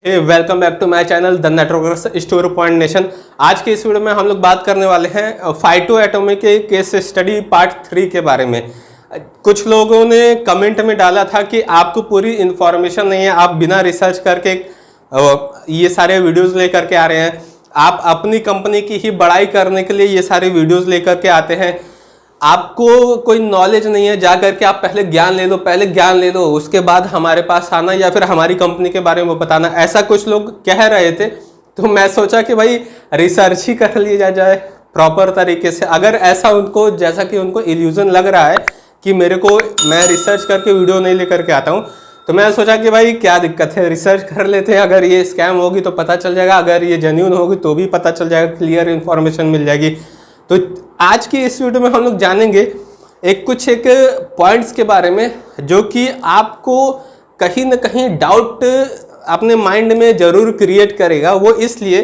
Welcome back to my channel the networkers store point nation. आज के इस video में हम लोग बात करने वाले हैं फाइटो एटॉमिक के केस स्टडी पार्ट 3 के बारे में। कुछ लोगों ने कमेंट में डाला था कि आपको पूरी इन्फॉर्मेशन नहीं है, आप बिना रिसर्च करके ये सारे वीडियोस लेकर के आ रहे हैं, आप अपनी कंपनी की ही बड़ाई करने के लिए ये सारे वीडियोस लेकर के आते हैं, आपको कोई नॉलेज नहीं है, जा करके आप पहले ज्ञान ले लो उसके बाद हमारे पास आना या फिर हमारी कंपनी के बारे में बताना, ऐसा कुछ लोग कह रहे थे। तो मैं सोचा कि भाई रिसर्च ही कर लिया जाए प्रॉपर तरीके से। अगर ऐसा उनको, जैसा कि उनको इल्यूजन लग रहा है कि मैं रिसर्च करके वीडियो नहीं लेकर के आता हूँ, तो मैं सोचा कि भाई क्या दिक्कत है, रिसर्च कर लेते हैं। अगर ये स्कैम होगी तो पता चल जाएगा, अगर ये जेन्युइन होगी तो भी पता चल जाएगा, क्लियर इन्फॉर्मेशन मिल जाएगी। तो आज की इस वीडियो में हम लोग जानेंगे एक पॉइंट्स के बारे में जो कि आपको कहीं ना कहीं डाउट अपने माइंड में जरूर क्रिएट करेगा। वो इसलिए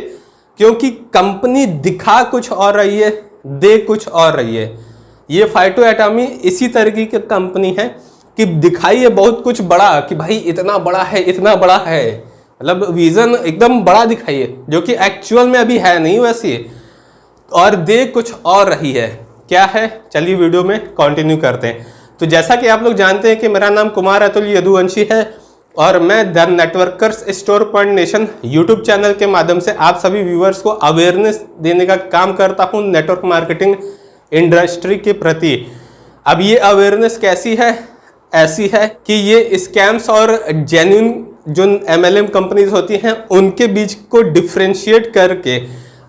क्योंकि कंपनी दिखा कुछ और रही है, दे कुछ और रही है। ये फाइटो एटॉमी इसी तरीके की कंपनी है कि दिखाई है बहुत कुछ बड़ा कि भाई इतना बड़ा है, मतलब विजन एकदम बड़ा दिखाई है, जो कि एक्चुअल में अभी है नहीं वैसी, और दे कुछ और रही है। क्या है, चलिए वीडियो में कंटिन्यू करते हैं। तो जैसा कि आप लोग जानते हैं कि मेरा नाम कुमार अतुल यदुवंशी है और मैं the networkers store point nation YouTube channel के माध्यम से आप सभी व्यूअर्स को अवेयरनेस देने का काम करता हूं नेटवर्क मार्केटिंग इंडस्ट्री के प्रति। अब ये अवेयरनेस कैसी है? ऐसी है कि ये स्कैम्स और जेन्युइन जो MLM कंपनीज होती हैं उनके बीच को डिफ्रेंशिएट करके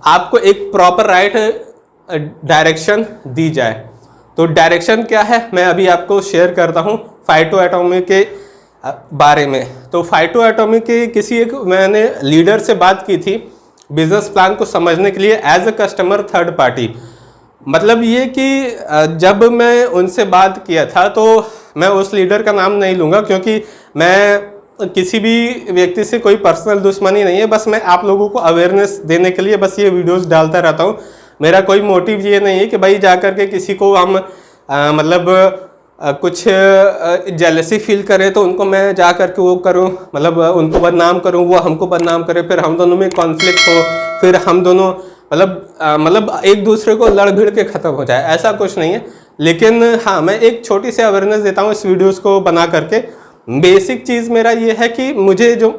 आपको एक प्रॉपर राइट डायरेक्शन दी जाए। तो डायरेक्शन क्या है मैं अभी आपको शेयर करता हूं फाइटो एटॉमी के बारे में। तो फाइटो एटॉमी के किसी एक मैंने लीडर से बात की थी बिजनेस प्लान को समझने के लिए as a customer third party. मतलब ये कि जब मैं उनसे बात किया था, तो मैं उस लीडर का नाम नहीं लूँगा क्योंकि मैं किसी भी व्यक्ति से कोई पर्सनल दुश्मनी नहीं है, बस मैं आप लोगों को अवेयरनेस देने के लिए बस ये वीडियोस डालता रहता हूँ। मेरा कोई मोटिव ये नहीं है कि भाई जा कर के किसी को हम कुछ जेलसी फील करें तो उनको मैं जा कर के वो करूँ, मतलब उनको बदनाम करूँ, वो हमको बदनाम करे, फिर हम दोनों में कॉन्फ्लिक्ट हो, फिर हम दोनों मतलब एक दूसरे को लड़ भिड़ के ख़त्म हो जाए, ऐसा कुछ नहीं है। लेकिन हाँ, मैं एक छोटी सी अवेयरनेस देता हूँ इस वीडियोज़ को बना करके। बेसिक चीज़ मेरा ये है कि मुझे जो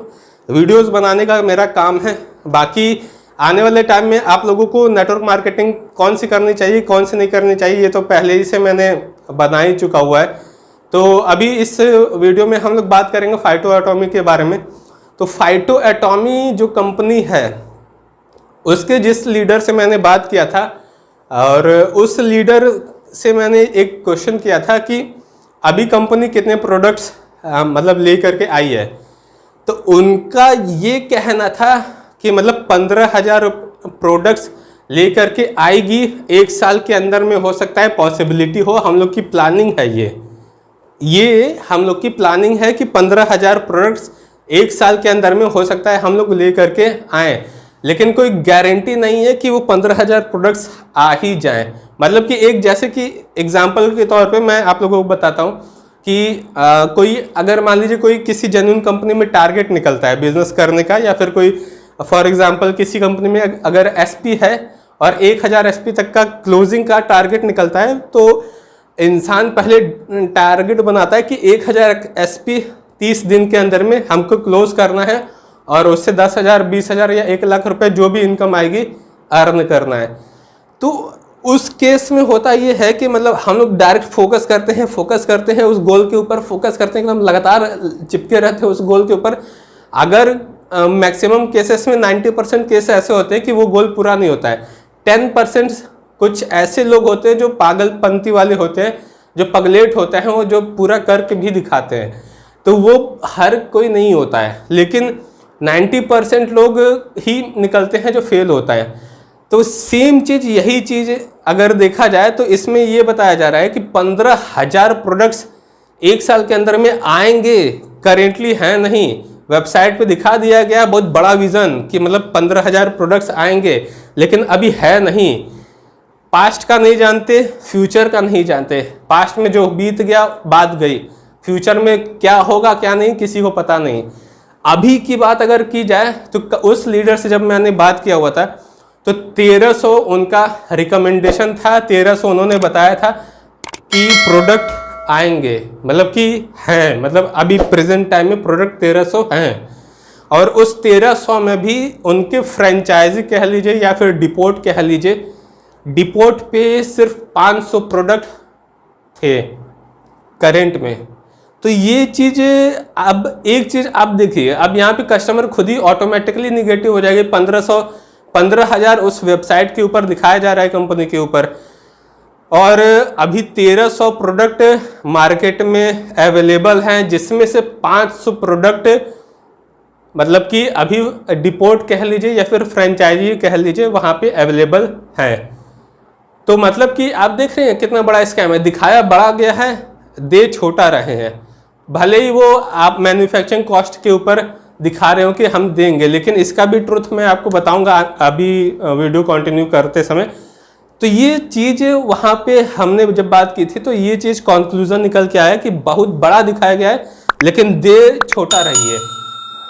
वीडियोस बनाने का मेरा काम है, बाकी आने वाले टाइम में आप लोगों को नेटवर्क मार्केटिंग कौन सी करनी चाहिए कौन सी नहीं करनी चाहिए ये तो पहले ही से मैंने बना ही चुका हुआ है। तो अभी इस वीडियो में हम लोग बात करेंगे फाइटो एटॉमी के बारे में। तो फाइटो एटॉमी जो कंपनी है उसके जिस लीडर से मैंने बात किया था, और उस लीडर से मैंने एक क्वेश्चन किया था कि अभी कंपनी कितने प्रोडक्ट्स मतलब ले करके आई है। तो उनका ये कहना था कि मतलब 15,000 प्रोडक्ट्स ले करके आएगी, एक साल के अंदर में हो सकता है, पॉसिबिलिटी हो, हम लोग की प्लानिंग है ये हम लोग की प्लानिंग है कि 15,000 प्रोडक्ट्स एक साल के अंदर में हो सकता है हम लोग ले करके आएँ। लेकिन कोई गारंटी नहीं है कि वो 15,000 प्रोडक्ट्स आ ही जाएँ। मतलब कि एक, जैसे कि एग्जाम्पल के तौर पे मैं आप लोगों को बताता हूँ कि कोई अगर मान लीजिए कोई किसी जेन्युइन कंपनी में टारगेट निकलता है बिजनेस करने का, या फिर कोई फॉर एग्जांपल किसी कंपनी में अगर SP है और 1000 SP तक का क्लोजिंग का टारगेट निकलता है, तो इंसान पहले टारगेट बनाता है कि 1000 SP 30 दिन के अंदर में हमको क्लोज करना है और उससे 10,000 20,000 या 1 लाख रुपए जो भी इनकम आएगी अर्न करना है। तो उस केस में होता ये है कि मतलब हम लोग डायरेक्ट फोकस करते हैं उस गोल के ऊपर, फोकस करते हैं कि हम लगातार चिपके रहते हैं उस गोल के ऊपर। अगर मैक्सिमम केसेस में 90% केस ऐसे होते हैं कि वो गोल पूरा नहीं होता है। 10% कुछ ऐसे लोग होते हैं जो पागलपंती वाले होते हैं, जो पगलेट होते हैं, वो जो पूरा करके भी दिखाते हैं। तो वो हर कोई नहीं होता है, लेकिन 90% लोग ही निकलते हैं जो फेल होता है। तो सेम चीज़, यही चीज़ अगर देखा जाए तो इसमें ये बताया जा रहा है कि 15,000 प्रोडक्ट्स एक साल के अंदर में आएंगे, करेंटली हैं नहीं। वेबसाइट पे दिखा दिया गया बहुत बड़ा विज़न कि मतलब 15,000 प्रोडक्ट्स आएंगे, लेकिन अभी है नहीं। पास्ट का नहीं जानते, फ्यूचर का नहीं जानते। पास्ट में जो बीत गया बात गई, फ्यूचर में क्या होगा क्या नहीं किसी को पता नहीं। अभी की बात अगर की जाए तो उस लीडर से जब मैंने बात किया हुआ था तो 1300 उनका रिकमेंडेशन था, 1300 उन्होंने बताया था कि प्रोडक्ट आएंगे, मतलब कि हैं, मतलब अभी प्रेजेंट टाइम में प्रोडक्ट 1300 हैं। और उस 1300 में भी उनके फ्रेंचाइजी कह लीजिए या फिर डिपोट कह लीजिए, डिपोट पे सिर्फ 500 प्रोडक्ट थे करेंट में। तो ये चीज़, अब एक चीज़ आप देखिए, अब यहाँ पे कस्टमर खुद ही ऑटोमेटिकली निगेटिव हो जाएगी। 15,000 उस वेबसाइट के ऊपर दिखाया जा रहा है कंपनी के ऊपर, और अभी 1300 प्रोडक्ट मार्केट में अवेलेबल हैं, जिसमें से 500 प्रोडक्ट मतलब कि अभी डिपोट कह लीजिए या फिर फ्रेंचाइजी कह लीजिए वहाँ पे अवेलेबल है। तो मतलब कि आप देख रहे हैं कितना बड़ा स्कैम है, दिखाया बड़ा गया है, दे छोटा रहे हैं। भले ही वो आप मैन्युफैक्चरिंग कॉस्ट के ऊपर दिखा रहे हो कि हम देंगे, लेकिन इसका भी ट्रुथ मैं आपको बताऊंगा अभी वीडियो कंटिन्यू करते समय। तो ये चीज़ वहाँ पे हमने जब बात की थी तो ये चीज़ कंक्लूजन निकल के आया कि बहुत बड़ा दिखाया गया है लेकिन दे छोटा रही है।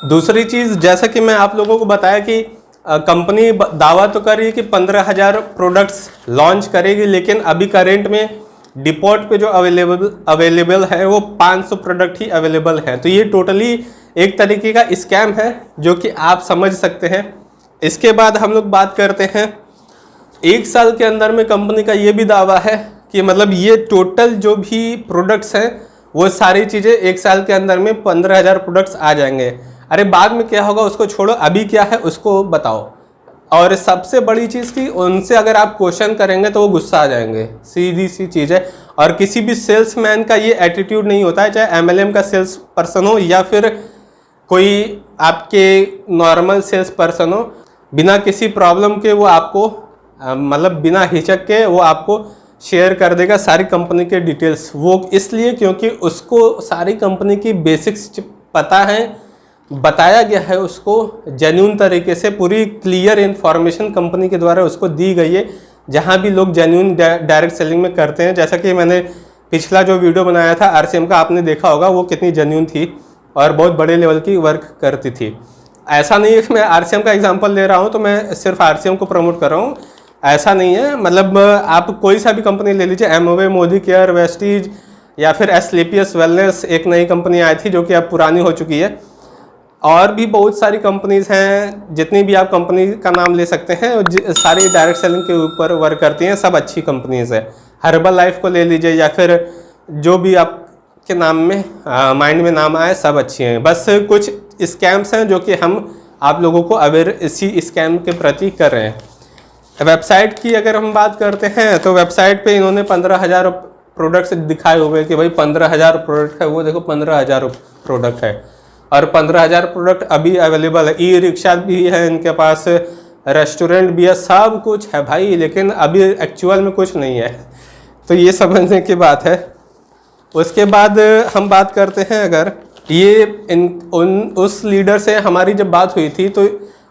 दूसरी चीज़, जैसा कि मैं आप लोगों को बताया कि कंपनी दावा तो कर रही है कि 15,000 प्रोडक्ट्स लॉन्च करेगी, लेकिन अभी करेंट में डिपोट पे जो अवेलेबल है वो 500 प्रोडक्ट ही अवेलेबल है। तो ये टोटली एक तरीके का स्कैम है जो कि आप समझ सकते हैं। इसके बाद हम लोग बात करते हैं, 1 साल के अंदर में कंपनी का ये भी दावा है कि मतलब ये टोटल जो भी प्रोडक्ट्स हैं वो सारी चीज़ें 1 साल के अंदर में 15,000 प्रोडक्ट्स आ जाएंगे। अरे बाद में क्या होगा उसको छोड़ो, अभी क्या है उसको बताओ। और सबसे बड़ी चीज़ कि उनसे अगर आप क्वेश्चन करेंगे तो वो गुस्सा आ जाएंगे, सीधी सी चीज़ है। और किसी भी सेल्समैन का ये एटीट्यूड नहीं होता है, चाहे MLM का सेल्स पर्सन हो या फिर कोई आपके नॉर्मल सेल्स पर्सन हो, बिना किसी प्रॉब्लम के वो आपको मतलब बिना हिचक के वो आपको शेयर कर देगा सारी कंपनी के डिटेल्स। वो इसलिए क्योंकि उसको सारी कंपनी की बेसिक्स पता है, बताया गया है उसको जेन्युइन तरीके से, पूरी क्लियर इन्फॉर्मेशन कंपनी के द्वारा उसको दी गई है। जहाँ भी लोग जेन्युइन डायरेक्ट सेलिंग में करते हैं, जैसा कि मैंने पिछला जो वीडियो बनाया था RCM का, आपने देखा होगा वो कितनी जेन्युइन थी और बहुत बड़े लेवल की वर्क करती थी। ऐसा नहीं है कि मैं RCM का एग्जांपल ले रहा हूँ तो मैं सिर्फ RCM को प्रमोट कर रहा हूँ, ऐसा नहीं है। मतलब आप कोई सा भी कंपनी ले लीजिए, एमवे, मोदी केयर, वेस्टीज या फिर एस्क्लेपियस वेलनेस, एक नई कंपनी आई थी जो कि अब पुरानी हो चुकी है, और भी बहुत सारी कंपनीज हैं, जितनी भी आप कंपनी का नाम ले सकते हैं, सारी डायरेक्ट सेलिंग के ऊपर वर्क करती हैं, सब अच्छी कंपनीज है। हर्बल लाइफ को ले लीजिए या फिर जो भी आपके नाम में माइंड में नाम आए, सब अच्छी हैं। बस कुछ स्कैम्स हैं जो कि हम आप लोगों को अवेयर इसी स्कैम के प्रति कर रहे हैं। वेबसाइट की अगर हम बात करते हैं तो वेबसाइट पे इन्होंने 15,000 प्रोडक्ट्स दिखाए हुए कि भाई 15,000 प्रोडक्ट है, वो देखो 15,000 प्रोडक्ट है, और 15,000 प्रोडक्ट अभी अवेलेबल है। ई रिक्शा भी है इनके पास, रेस्टोरेंट भी है, सब कुछ है भाई, लेकिन अभी एक्चुअल में कुछ नहीं है। तो ये समझने की बात है। उसके बाद हम बात करते हैं, अगर ये उस लीडर से हमारी जब बात हुई थी तो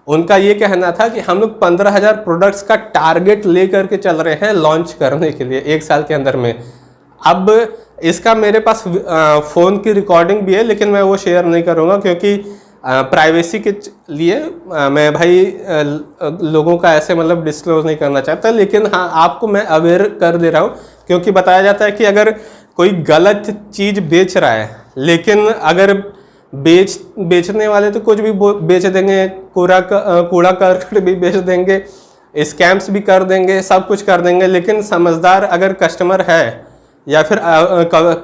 उनका ये कहना था कि हम लोग 15,000 प्रोडक्ट्स का टारगेट लेकर के चल रहे हैं लॉन्च करने के लिए 1 साल के अंदर में। अब इसका मेरे पास फ़ोन की रिकॉर्डिंग भी है, लेकिन मैं वो शेयर नहीं करूँगा क्योंकि प्राइवेसी के लिए मैं भाई लोगों का ऐसे मतलब डिस्क्लोज नहीं करना चाहता। लेकिन हाँ, आपको मैं अवेयर कर दे रहा हूँ, क्योंकि बताया जाता है कि अगर कोई गलत चीज़ बेच रहा है, लेकिन अगर बेचने वाले तो कुछ भी बेच देंगे, कूड़ा करकट भी बेच देंगे, स्कैम्स भी कर देंगे, सब कुछ कर देंगे, लेकिन समझदार अगर कस्टमर है या फिर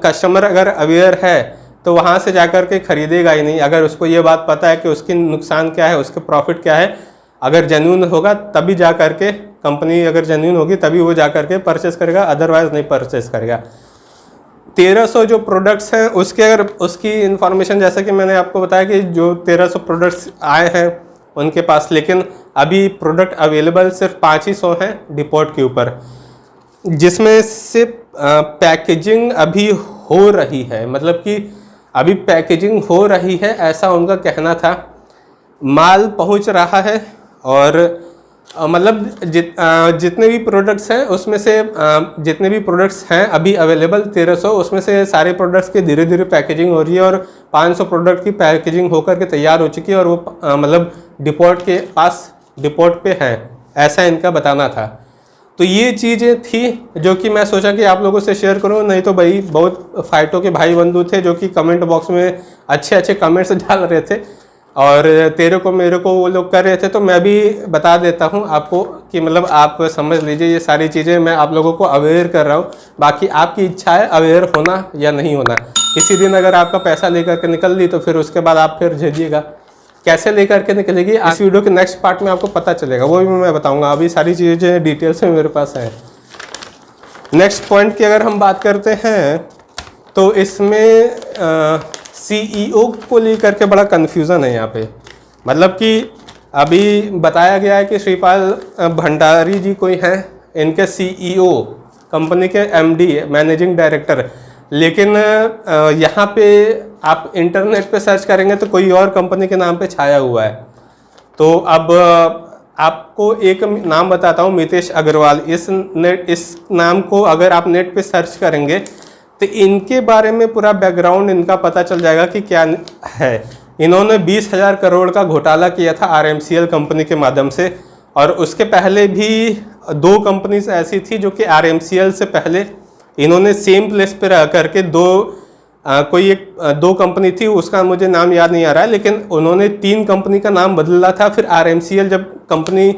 कस्टमर अगर अवेयर है तो वहाँ से जाकर के खरीदेगा ही नहीं। अगर उसको ये बात पता है कि उसकी नुकसान क्या है, उसके प्रॉफिट क्या है, अगर जेन्युइन होगा तभी जा करके, कंपनी अगर जेन्युइन होगी तभी वो जा करके परचेस करेगा, अदरवाइज नहीं परचेस करेगा। 1300 जो प्रोडक्ट्स हैं उसके अगर उसकी इन्फॉर्मेशन, जैसा कि मैंने आपको बताया कि जो 1300 प्रोडक्ट्स आए हैं उनके पास, लेकिन अभी प्रोडक्ट अवेलेबल सिर्फ 500 हैं डिपोट के ऊपर, जिसमें से पैकेजिंग अभी हो रही है, मतलब कि अभी पैकेजिंग हो रही है, ऐसा उनका कहना था। माल पहुंच रहा है और मतलब जितने भी प्रोडक्ट्स हैं उसमें से जितने भी प्रोडक्ट्स हैं अभी अवेलेबल 1300, उसमें से सारे प्रोडक्ट्स की धीरे धीरे पैकेजिंग हो रही है और 500 प्रोडक्ट की पैकेजिंग होकर के तैयार हो चुकी है और वो मतलब डिपोर्ट पे है, ऐसा इनका बताना था। तो ये चीज़ें थी जो कि मैं सोचा कि आप लोगों से शेयर करूं, नहीं तो भाई बहुत फाइटो के भाई बंधु थे जो कि कमेंट बॉक्स में अच्छे अच्छे कमेंट्स डाल रहे थे और तेरे को मेरे को वो लोग कर रहे थे। तो मैं भी बता देता हूं आपको कि मतलब आप समझ लीजिए ये सारी चीज़ें मैं आप लोगों को अवेयर कर रहा हूं। बाकी आपकी इच्छा है अवेयर होना या नहीं होना। किसी दिन अगर आपका पैसा लेकर के निकल ली तो फिर उसके बाद आप फिर झेलिएगा, कैसे लेकर के निकलेगी इस वीडियो के नेक्स्ट पार्ट में आपको पता चलेगा, वो भी मैं बताऊंगा। अभी सारी चीज़ें डिटेल्स में मेरे पास हैं। नेक्स्ट पॉइंट की अगर हम बात करते हैं तो इसमें सीईओ को लेकर के बड़ा कन्फ्यूज़न है यहाँ पे। मतलब कि अभी बताया गया है कि श्रीपाल भंडारी जी कोई हैं, इनके सीईओ, कंपनी के एमडी, मैनेजिंग डायरेक्टर। लेकिन यहाँ पे आप इंटरनेट पे सर्च करेंगे तो कोई और कंपनी के नाम पे छाया हुआ है। तो अब आपको एक नाम बताता हूँ, मितेश अग्रवाल। इस नाम को अगर आप नेट पे सर्च करेंगे तो इनके बारे में पूरा बैकग्राउंड इनका पता चल जाएगा कि क्या है। इन्होंने 20,000 करोड़ का घोटाला किया था आरएमसीएल कंपनी के माध्यम से, और उसके पहले भी 2 कंपनीज ऐसी थी जो कि आरएमसीएल से पहले इन्होंने सेम प्लेस पे रह करके दो कंपनी थी, उसका मुझे नाम याद नहीं आ रहा है, लेकिन उन्होंने 3 कंपनी का नाम बदला था। फिर आरएमसीएल जब कंपनी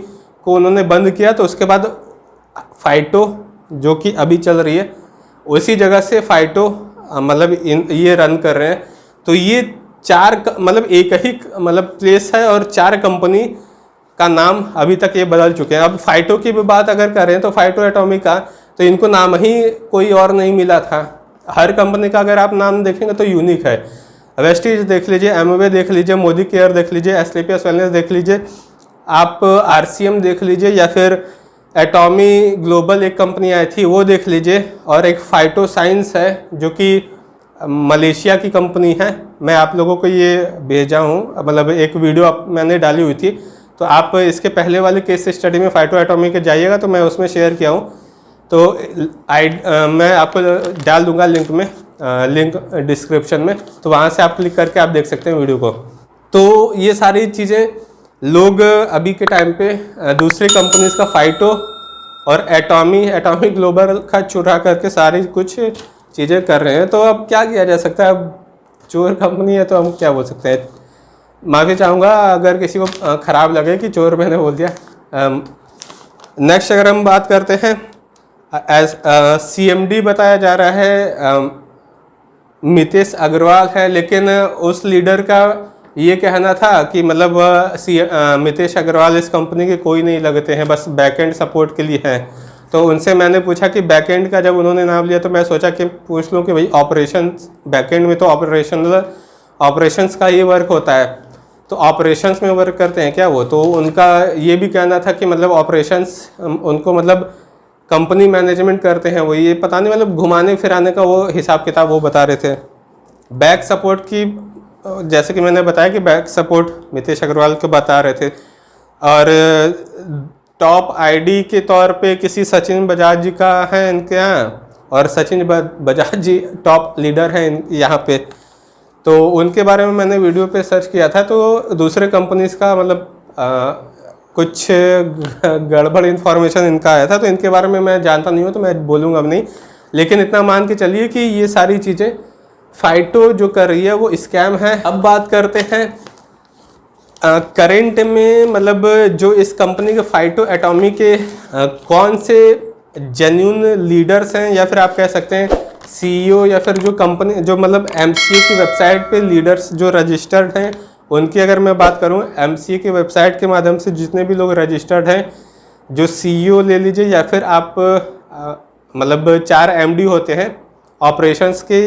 को उन्होंने बंद किया तो उसके बाद फाइटो जो कि अभी चल रही है उसी जगह से फाइटो मतलब ये रन कर रहे हैं। तो ये 4 मतलब एक ही मतलब प्लेस है और 4 कंपनी का नाम अभी तक ये बदल चुके हैं। अब फाइटो की भी बात अगर करें तो फाइटो एटॉमिक का तो इनको नाम ही कोई और नहीं मिला था। हर कंपनी का अगर आप नाम देखेंगे तो यूनिक है। वेस्टीज देख लीजिए, एमवे देख लीजिए, मोदी केयर देख लीजिए, एस्क्लेपियस वेलनेस देख लीजिए, आप आरसीएम देख लीजिए, या फिर एटॉमी ग्लोबल एक कंपनी आई थी वो देख लीजिए, और एक फाइटो साइंस है जो कि मलेशिया की कंपनी है। मैं आप लोगों को ये भेजा हूँ, मतलब एक वीडियो मैंने डाली हुई थी, तो आप इसके पहले वाले केस स्टडी में फाइटो एटॉमी के जाइएगा तो मैं उसमें शेयर किया हूँ। तो मैं आपको डाल दूंगा लिंक डिस्क्रिप्शन में, तो वहाँ से आप क्लिक करके आप देख सकते हैं वीडियो को। तो ये सारी चीज़ें लोग अभी के टाइम पे दूसरी कंपनीज का फाइटो और एटॉमी ग्लोबल का चुरा करके सारी कुछ चीज़ें कर रहे हैं। तो अब क्या किया जा सकता है, अब चोर कंपनी है तो हम क्या बोल सकते हैं। माफ़ी चाहूँगा अगर किसी को ख़राब लगे कि चोर मैंने बोल दिया। नेक्स्ट अगर हम बात करते हैं, सीएमडी बताया जा रहा है मितेश अग्रवाल है, लेकिन उस लीडर का ये कहना था कि मतलब मितेश अग्रवाल इस कंपनी के कोई नहीं लगते हैं, बस बैकएंड सपोर्ट के लिए हैं। तो उनसे मैंने पूछा कि बैकएंड का जब उन्होंने नाम लिया तो मैं सोचा कि पूछ लूँ कि भाई ऑपरेशंस, बैकएंड में तो ऑपरेशंस का ये वर्क होता है, तो ऑपरेशंस में वर्क करते हैं क्या वो। तो उनका ये भी कहना था कि मतलब ऑपरेशंस उनको मतलब कंपनी मैनेजमेंट करते हैं वो, ये पता नहीं मतलब घुमाने फिराने का वो हिसाब किताब वो बता रहे थे। बैक सपोर्ट की जैसे कि मैंने बताया कि बैक सपोर्ट मितेश अग्रवाल को बता रहे थे, और टॉप आईडी के तौर पे किसी सचिन बजाज जी का है इनके यहाँ, और सचिन बजाज जी टॉप लीडर हैं यहाँ पे। तो उनके बारे में मैंने वीडियो पे सर्च किया था, तो दूसरे कंपनीज का मतलब कुछ गड़बड़ इन्फॉर्मेशन इनका आया था, तो इनके बारे में मैं जानता नहीं हूँ तो मैं बोलूँगा अब नहीं। लेकिन इतना मान के चलिए कि ये सारी चीज़ें फाइटो जो कर रही है वो स्कैम है। अब बात करते हैं करेंट में, मतलब जो इस कंपनी के फाइटो एटॉमी के कौन से जेन्युइन लीडर्स हैं, या फिर आप कह सकते हैं सीईओ, या फिर जो कंपनी जो मतलब एमसीए की वेबसाइट पे लीडर्स जो रजिस्टर्ड हैं उनकी अगर मैं बात करूं, एमसीए की वेबसाइट के माध्यम से जितने भी लोग रजिस्टर्ड हैं, जो सीईओ ले लीजिए, या फिर आप मतलब 4 एमडी होते हैं ऑपरेशंस के,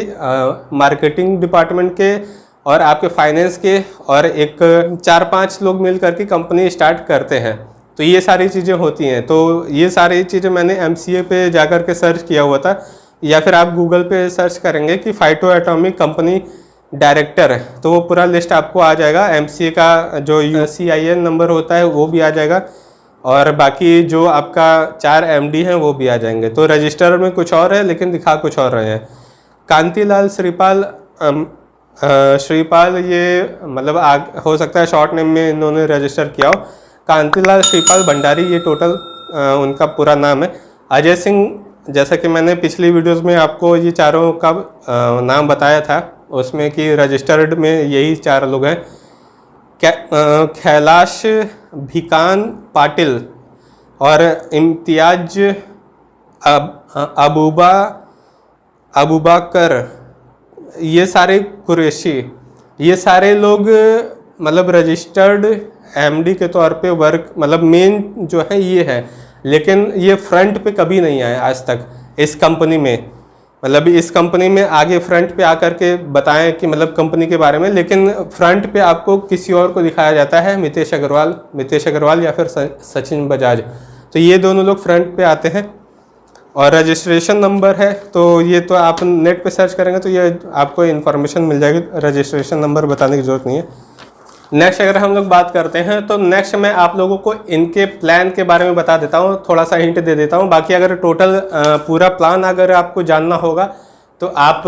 मार्केटिंग डिपार्टमेंट के, और आपके फाइनेंस के, और एक 4-5 लोग मिल करके कंपनी स्टार्ट करते हैं। तो ये सारी चीज़ें होती हैं। तो ये सारी चीज़ें मैंने एमसीए पे जाकर के सर्च किया हुआ था, या फिर आप गूगल पे सर्च करेंगे कि फाइटो एटॉमिक कंपनी डायरेक्टर है तो वो पूरा लिस्ट आपको आ जाएगा। एमसीए का जो CIN नंबर होता है वो भी आ जाएगा, और बाकी जो आपका 4 MD हैं वो भी आ जाएंगे। तो रजिस्टर में कुछ और है लेकिन दिखा कुछ और रहे हैं। कांतिलाल श्रीपाल ये मतलब हो सकता है शॉर्ट नेम में इन्होंने रजिस्टर किया हो। कांतिलाल श्रीपाल भंडारी ये टोटल उनका पूरा नाम है। अजय सिंह, जैसा कि मैंने पिछली वीडियोस में आपको ये चारों का नाम बताया था उसमें कि रजिस्टर्ड में यही 4 लोग हैं। कैलाश भिकान पाटिल और इम्तियाज अबूबकर, ये सारे कुरैशी, ये सारे लोग मतलब रजिस्टर्ड MD के तौर पे वर्क मतलब मेन जो है ये है, लेकिन ये फ्रंट पे कभी नहीं आए आज तक इस कंपनी में। मतलब इस कंपनी में आगे फ्रंट पे आकर के बताएं कि मतलब कंपनी के बारे में, लेकिन फ्रंट पे आपको किसी और को दिखाया जाता है, मितेश अग्रवाल या फिर सचिन बजाज। तो ये दोनों लोग फ्रंट पे आते हैं। और रजिस्ट्रेशन नंबर है तो ये तो आप नेट पे सर्च करेंगे तो ये आपको इन्फॉर्मेशन मिल जाएगी, रजिस्ट्रेशन नंबर बताने की ज़रूरत नहीं है। नेक्स्ट अगर हम लोग बात करते हैं तो नेक्स्ट मैं आप लोगों को इनके प्लान के बारे में बता देता हूँ, थोड़ा सा हिंट दे देता हूँ। बाकी अगर टोटल पूरा प्लान अगर आपको जानना होगा तो आप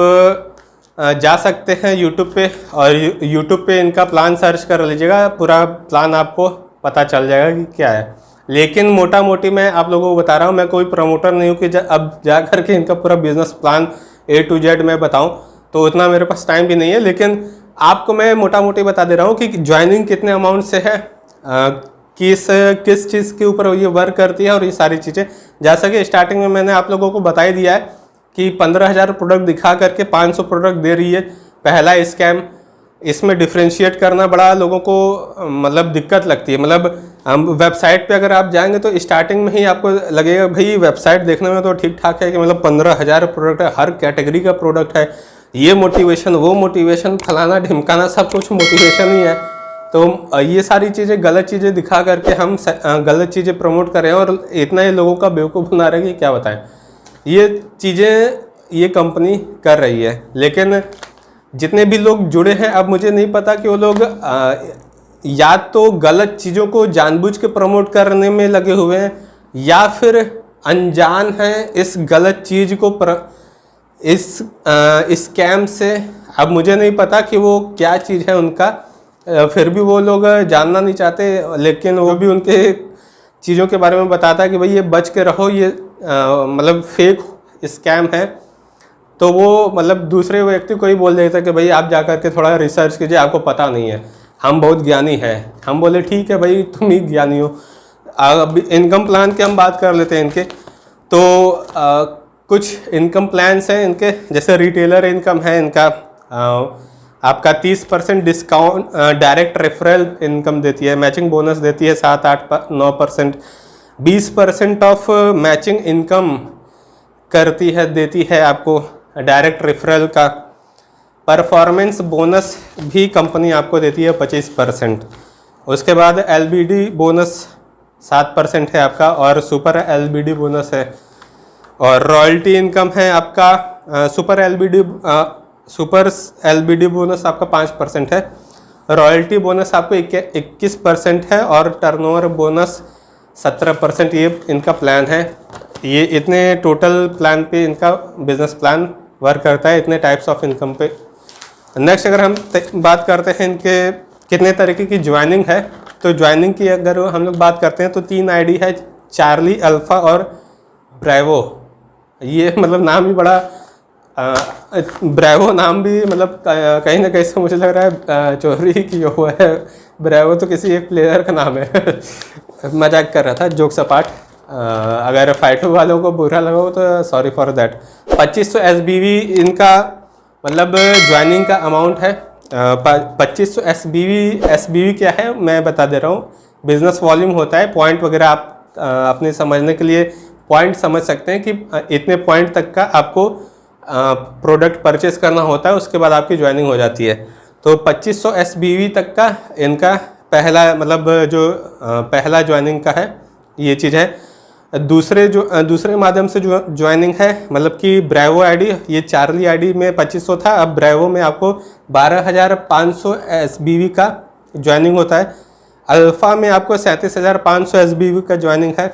जा सकते हैं यूट्यूब पे, और यूट्यूब पे इनका प्लान सर्च कर लीजिएगा, पूरा प्लान आपको पता चल जाएगा कि क्या है। लेकिन मोटा मोटी मैं आप लोगों को बता रहा हूँ, मैं कोई प्रमोटर नहीं हूँ कि अब जा कर के इनका पूरा business plan A to Z मैं बताऊँ, तो उतना मेरे पास टाइम भी नहीं है। लेकिन आपको मैं मोटा मोटी बता दे रहा हूँ कि ज्वाइनिंग कितने अमाउंट से है, किस चीज़ के ऊपर ये वर्क करती है और ये सारी चीज़ें। जैसा कि स्टार्टिंग में मैंने आप लोगों को बता ही दिया है कि 15,000 प्रोडक्ट दिखा करके 500 प्रोडक्ट दे रही है। पहला स्कैम, इसमें डिफ्रेंशिएट करना बड़ा लोगों को मतलब दिक्कत लगती है। मतलब हम वेबसाइट पे अगर आप जाएंगे तो स्टार्टिंग में ही आपको लगेगा भाई वेबसाइट देखने में तो ठीक ठाक है कि मतलब 15,000 प्रोडक्ट है, हर कैटेगरी का प्रोडक्ट है, ये मोटिवेशन वो मोटिवेशन फलाना ढिमकाना सब कुछ मोटिवेशन ही है। तो ये सारी चीज़ें गलत चीज़ें दिखा करके हम गलत चीज़ें प्रमोट कर रहे हैं और इतना ही लोगों का बेवकूफ़ बना रहे हैं कि क्या बताएं। ये चीज़ें ये कंपनी कर रही है, लेकिन जितने भी लोग जुड़े हैं अब मुझे नहीं पता कि वो लोग या तो गलत चीज़ों को जानबूझ के प्रमोट करने में लगे हुए हैं या फिर अनजान हैं इस गलत चीज़ को इस स्कैम से। अब मुझे नहीं पता कि वो क्या चीज़ है उनका, फिर भी वो लोग जानना नहीं चाहते, लेकिन वो भी उनके चीज़ों के बारे में बताता है कि भाई ये बच के रहो, ये मतलब फेक स्कैम है। तो वो मतलब दूसरे व्यक्ति को ही बोल देता है कि भाई आप जा कर के थोड़ा रिसर्च कीजिए, आपको पता नहीं है, हम बहुत ज्ञानी हैं। हम बोले ठीक है भाई तुम ही ज्ञानी हो। अब इनकम प्लान की हम बात कर लेते हैं इनके। तो कुछ इनकम प्लान्स हैं इनके, जैसे रिटेलर इनकम है इनका, आपका 30% डिस्काउंट डायरेक्ट रेफरल इनकम देती है, मैचिंग बोनस देती है 7-8-9%, 20% ऑफ मैचिंग इनकम करती है देती है आपको डायरेक्ट रेफरल का। परफॉर्मेंस बोनस भी कंपनी आपको देती है 25%। उसके बाद LBD बोनस 7% है आपका, और सुपर LBD बोनस है। और रॉयल्टी इनकम है आपका सुपर LBD बोनस आपका 5% है, रॉयल्टी बोनस आपको 21% है, और टर्नओवर बोनस 17%। ये इनका प्लान है। ये इतने टोटल प्लान पे इनका बिजनेस प्लान वर्क करता है, इतने टाइप्स ऑफ इनकम पे। नेक्स्ट अगर हम बात करते हैं इनके कितने तरीके की ज्वाइनिंग है, तो ज्वाइनिंग की अगर हम लोग बात करते हैं तो 3 ID है, चार्ली, अल्फ़ा और ब्रेवो। ये मतलब नाम ही बड़ा ब्रेवो नाम भी मतलब कहीं ना कहीं से मुझे लग रहा है चोरी की हुआ है। ब्रेवो तो किसी एक प्लेयर का नाम है। मजाक कर रहा था, जोक सपाट। अगर फाइटो वालों को बुरा लगा हो तो सॉरी फॉर दैट। 2500 SBV इनका मतलब ज्वाइनिंग का अमाउंट है। 2500 SBV क्या है मैं बता दे रहा हूँ। बिजनेस वॉल्यूम होता है, पॉइंट वगैरह आप अपने समझने के लिए पॉइंट समझ सकते हैं कि इतने पॉइंट तक का आपको प्रोडक्ट परचेस करना होता है, उसके बाद आपकी ज्वाइनिंग हो जाती है। तो 2500 SBV तक का इनका पहला मतलब जो पहला ज्वाइनिंग का है ये चीज़ है। दूसरे माध्यम से जो ज्वाइनिंग है मतलब कि ब्रेवो ID, ये चार्ली ID में 2500 था, अब ब्रेवो में आपको 12,500 SBV का ज्वाइनिंग होता है। अल्फ़ा में आपको 37,500 SBV का ज्वाइनिंग है।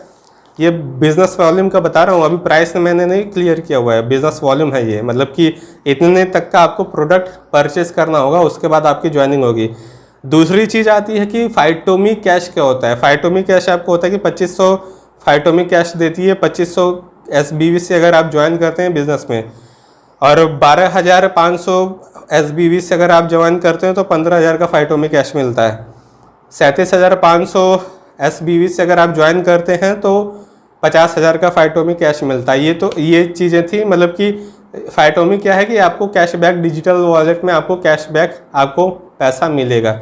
ये बिज़नेस वॉल्यूम का बता रहा हूँ, अभी प्राइस मैंने नहीं क्लियर किया हुआ है, बिज़नेस वॉल्यूम है ये, मतलब कि इतने तक का आपको प्रोडक्ट परचेस करना होगा, उसके बाद आपकी ज्वाइनिंग होगी। दूसरी चीज़ आती है कि फाइटोमी कैश क्या होता है। फाइटोमी कैश आपको होता है कि 2500 फाइटोमी कैश देती है 2500 SBV से अगर आप ज्वाइन करते हैं बिज़नेस में, और 12,500 SBV से अगर आप ज्वाइन करते हैं तो 15,000 का फाइटोमी कैश मिलता है। 37,500 SBV से अगर आप ज्वाइन करते हैं तो 50,000 का फाइटोमी कैश मिलता है। ये चीज़ें थी, मतलब कि फाइटोमी क्या है कि आपको कैशबैक डिजिटल वॉलेट में आपको कैशबैक आपको पैसा मिलेगा।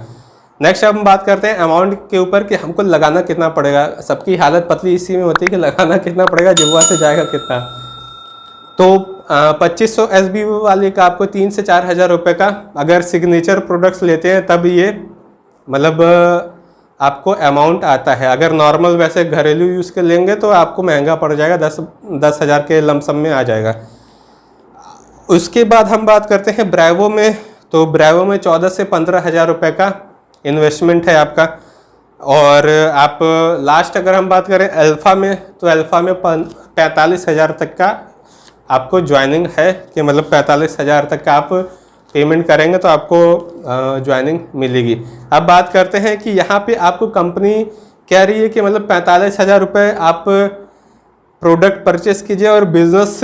नेक्स्ट अब हम बात करते हैं अमाउंट के ऊपर कि हमको लगाना कितना पड़ेगा। सबकी हालत पतली इसी में होती है कि लगाना कितना पड़ेगा, जुआ से जाएगा कितना। तो 2500 SBV वाले का आपको 3 से 4 हज़ार रुपये का, अगर सिग्नेचर प्रोडक्ट्स लेते हैं तब ये मतलब आपको अमाउंट आता है। अगर नॉर्मल वैसे घरेलू यूज़ के लेंगे तो आपको महंगा पड़ जाएगा, 10 हज़ार के लमसम में आ जाएगा। उसके बाद हम बात करते हैं ब्रावो में। तो ब्रावो में 14 से 15 हज़ार रुपये का इन्वेस्टमेंट है आपका। और आप लास्ट अगर हम बात करें अल्फ़ा में, तो अल्फ़ा में 45,000 तक का आपको ज्वाइनिंग है, कि मतलब 45,000 तक का आप पेमेंट करेंगे तो आपको ज्वाइनिंग मिलेगी। अब बात करते हैं कि यहाँ पे आपको कंपनी कह रही है कि मतलब 45,000 रुपये आप प्रोडक्ट परचेस कीजिए और बिजनेस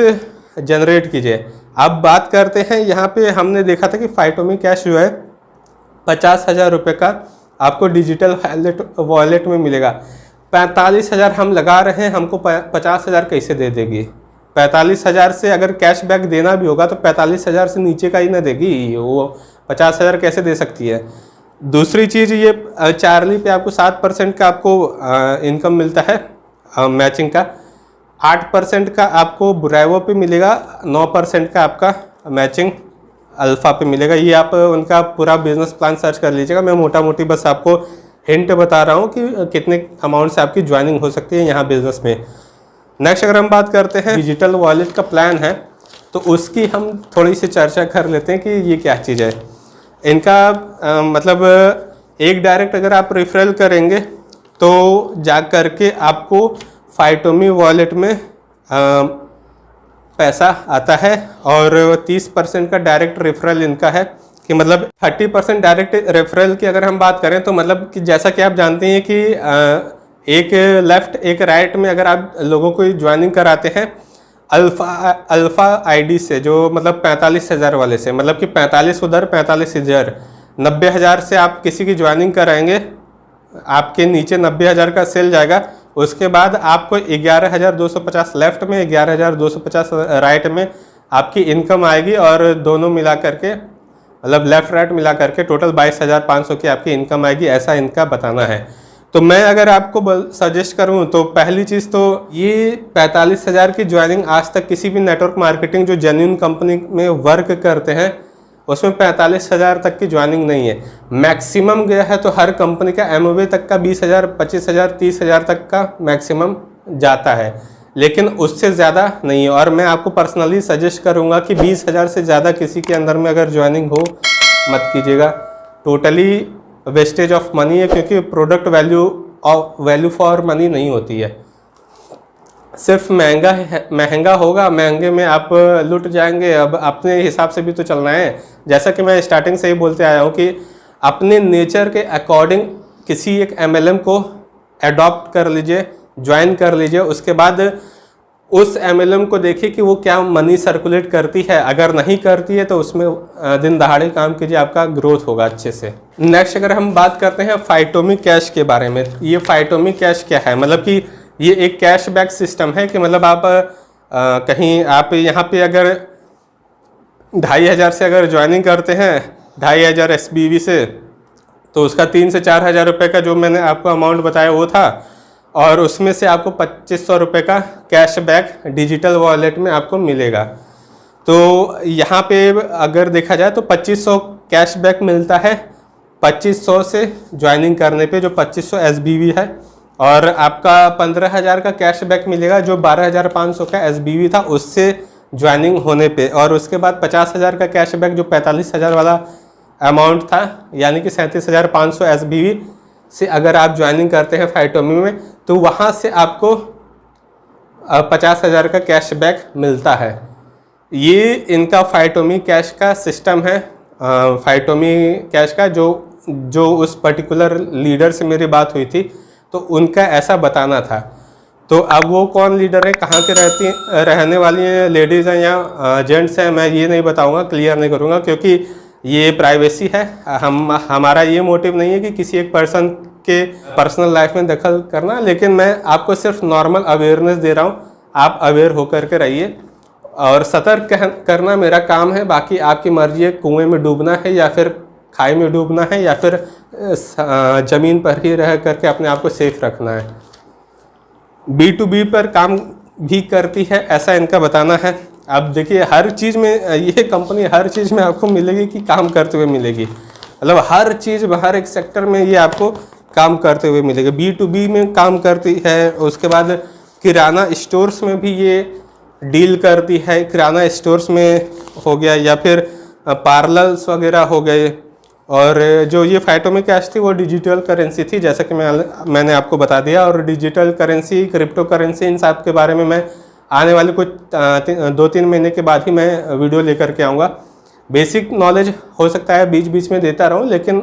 जनरेट कीजिए। अब बात करते हैं, यहाँ पे हमने देखा था कि फाइटोमी कैश जो है 50,000 रुपये का आपको डिजिटल वॉलेट में मिलेगा। 45,000 हम लगा रहे हैं, हमको 50,000 कैसे दे देगी? 45,000 से अगर कैशबैक देना भी होगा तो 45,000 से नीचे का ही ना देगी, वो 50,000 कैसे दे सकती है? दूसरी चीज़, ये चार्ली पे आपको 7% का आपको इनकम मिलता है मैचिंग का, 8% का आपको ब्रावो पे मिलेगा, 9% का आपका मैचिंग अल्फ़ा पे मिलेगा। ये आप उनका पूरा बिजनेस प्लान सर्च कर लीजिएगा, मैं मोटा मोटी बस आपको हिंट बता रहा हूँ कि कितने अमाउंट से आपकी ज्वाइनिंग हो सकती है यहाँ बिजनेस में। नेक्स्ट अगर हम बात करते हैं डिजिटल वॉलेट का प्लान है, तो उसकी हम थोड़ी सी चर्चा कर लेते हैं कि ये क्या चीज़ है। इनका मतलब एक डायरेक्ट अगर आप रेफरल करेंगे तो जा करके आपको फाइटोमी वॉलेट में पैसा आता है, और 30% का डायरेक्ट रेफरल इनका है, कि मतलब 30% डायरेक्ट रेफरल की अगर हम बात करें तो मतलब कि जैसा कि आप जानते हैं कि एक लेफ्ट एक राइट में अगर आप लोगों को ज्वाइनिंग कराते हैं अल्फ़ा आईडी से, जो मतलब 45,000 वाले से, मतलब कि 45 उधर 45 इधर, 90,000 से आप किसी की ज्वाइनिंग कराएंगे, आपके नीचे 90,000 का सेल जाएगा। उसके बाद आपको 11,250 लेफ्ट में, 11,250 राइट में आपकी इनकम आएगी, और दोनों मिला करके मतलब लेफ़्ट राइट मिला करके टोटल 22,500 की आपकी इनकम आएगी, ऐसा इनका बताना है। तो मैं अगर आपको सजेस्ट करूं तो पहली चीज़ तो ये 45,000 की ज्वाइनिंग आज तक किसी भी नेटवर्क मार्केटिंग जो जेन्युइन कंपनी में वर्क करते हैं उसमें 45,000 तक की ज्वाइनिंग नहीं है। मैक्सिमम गया है तो हर कंपनी का एमवे तक का 20,000, 25,000, 30,000 तक का मैक्सिमम जाता है, लेकिन उससे ज़्यादा नहीं है। और मैं आपको पर्सनली सजेस्ट करूँगा कि 20,000 से ज़्यादा किसी के अंदर में अगर ज्वाइनिंग हो मत कीजिएगा, टोटली वेस्टेज ऑफ मनी है, क्योंकि प्रोडक्ट वैल्यू फॉर मनी नहीं होती है। सिर्फ महंगा होगा, महंगे में आप लुट जाएंगे। अब अपने हिसाब से भी तो चलना है, जैसा कि मैं स्टार्टिंग से ही बोलते आया हूँ कि अपने नेचर के अकॉर्डिंग किसी एक MLM को अडॉप्ट कर लीजिए, ज्वाइन कर लीजिए, उसके बाद उस MLM को देखिए कि वो क्या मनी सर्कुलेट करती है। अगर नहीं करती है तो उसमें दिन दहाड़े काम कीजिए, आपका ग्रोथ होगा अच्छे से। नेक्स्ट अगर हम बात करते हैं फाइटोमी कैश के बारे में, ये फाइटोमी कैश क्या है? मतलब कि ये एक कैशबैक सिस्टम है कि मतलब आप कहीं आप यहाँ पे अगर 2,500 से अगर ज्वाइनिंग करते हैं 2,500 SBV से, तो उसका 3 से 4 हज़ार रुपये का जो मैंने आपको अमाउंट बताया वो था, और उसमें से आपको 2,500 रुपये का कैशबैक डिजिटल वॉलेट में आपको मिलेगा। तो यहाँ पे अगर देखा जाए तो 2,500 कैशबैक मिलता है 2,500 से ज्वाइनिंग करने पे, जो 2,500 SBV है, और आपका 15,000 का कैशबैक मिलेगा जो 12,500 का SBV था उससे ज्वाइनिंग होने पे, और उसके बाद 50,000 का कैशबैक जो 45,000 वाला अमाउंट था, यानी कि 37,500 SBV से अगर आप ज्वाइनिंग करते हैं फाइटोमी में तो वहाँ से आपको 50,000 का कैशबैक मिलता है। ये इनका फाइटोमी कैश का सिस्टम है। फाइटोमी कैश का जो उस पर्टिकुलर लीडर से मेरी बात हुई थी तो उनका ऐसा बताना था। तो अब वो कौन लीडर है, कहाँ के रहने वाली हैं, लेडीज़ हैं या जेंट्स हैं, मैं ये नहीं बताऊंगा, क्लियर नहीं करूंगा, क्योंकि ये प्राइवेसी है। हमारा ये मोटिव नहीं है कि किसी एक पर्सन के पर्सनल लाइफ में दखल करना, लेकिन मैं आपको सिर्फ नॉर्मल अवेयरनेस दे रहा हूँ। आप अवेयर होकर के रहिए और सतर्क करना मेरा काम है। बाकी आपकी मर्जी है, कुएँ में डूबना है या फिर खाई में डूबना है या फिर ज़मीन पर ही रह करके अपने आप को सेफ रखना है। B2B पर काम भी करती है, ऐसा इनका बताना है। अब देखिए हर चीज़ में ये कंपनी हर चीज़ में आपको मिलेगी कि काम करते हुए मिलेगी, मतलब हर चीज़ में, हर एक सेक्टर में ये आपको काम करते हुए मिलेगी। B2B में काम करती है, उसके बाद किराना स्टोर्स में भी ये डील करती है। किराना स्टोर्स में हो गया या फिर पार्लर्स वगैरह हो गए। और जो ये फाइटोमी कैश थी वो डिजिटल करेंसी थी, जैसा कि मैंने आपको बता दिया। और डिजिटल करेंसी, क्रिप्टो करेंसी, इन सब के बारे में मैं आने वाले कुछ 2-3 महीने के बाद ही मैं वीडियो लेकर के आऊँगा। बेसिक नॉलेज हो सकता है बीच बीच में देता रहूँ, लेकिन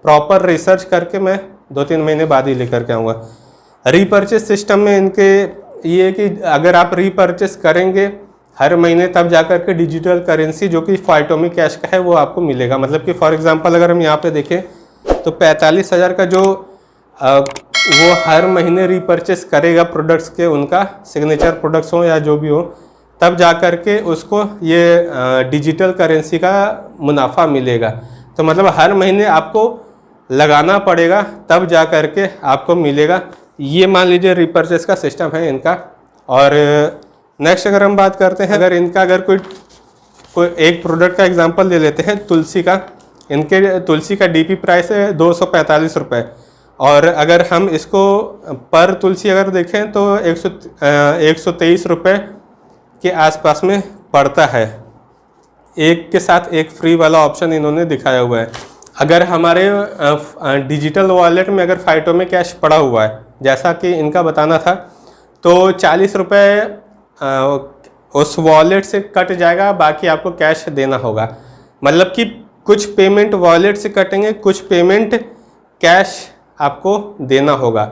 प्रॉपर रिसर्च करके मैं 2-3 महीने बाद ही लेकर के आऊँगा। रीपर्चेस सिस्टम में इनके ये है कि अगर आप रीपर्चेस करेंगे हर महीने तब जाकर के डिजिटल करेंसी जो कि फाइटोमी कैश का है वो आपको मिलेगा। मतलब कि फॉर एग्जांपल अगर हम यहाँ पे देखें तो 45,000 का जो वो हर महीने रीपर्चेस करेगा प्रोडक्ट्स के, उनका सिग्नेचर प्रोडक्ट्स हो या जो भी हो, तब जा कर के उसको ये डिजिटल करेंसी का मुनाफा मिलेगा। तो मतलब हर महीने आपको लगाना पड़ेगा तब जा कर के आपको मिलेगा। ये मान लीजिए रीपर्चेस का सिस्टम है इनका। और नेक्स्ट अगर हम बात करते हैं, अगर कोई एक प्रोडक्ट का एग्जांपल ले लेते हैं, तुलसी का। इनके तुलसी का DP प्राइस है 245 रुपये, और अगर हम इसको पर तुलसी अगर देखें तो 123 रुपये के आसपास में पड़ता है। एक के साथ एक फ्री वाला ऑप्शन इन्होंने दिखाया हुआ है। अगर हमारे डिजिटल वॉलेट में अगर फाइटोमी कैश पड़ा हुआ है जैसा कि इनका बताना था, तो 40 रुपये उस वॉलेट से कट जाएगा, बाकी आपको कैश देना होगा। मतलब कि कुछ पेमेंट वॉलेट से कटेंगे, कुछ पेमेंट कैश आपको देना होगा।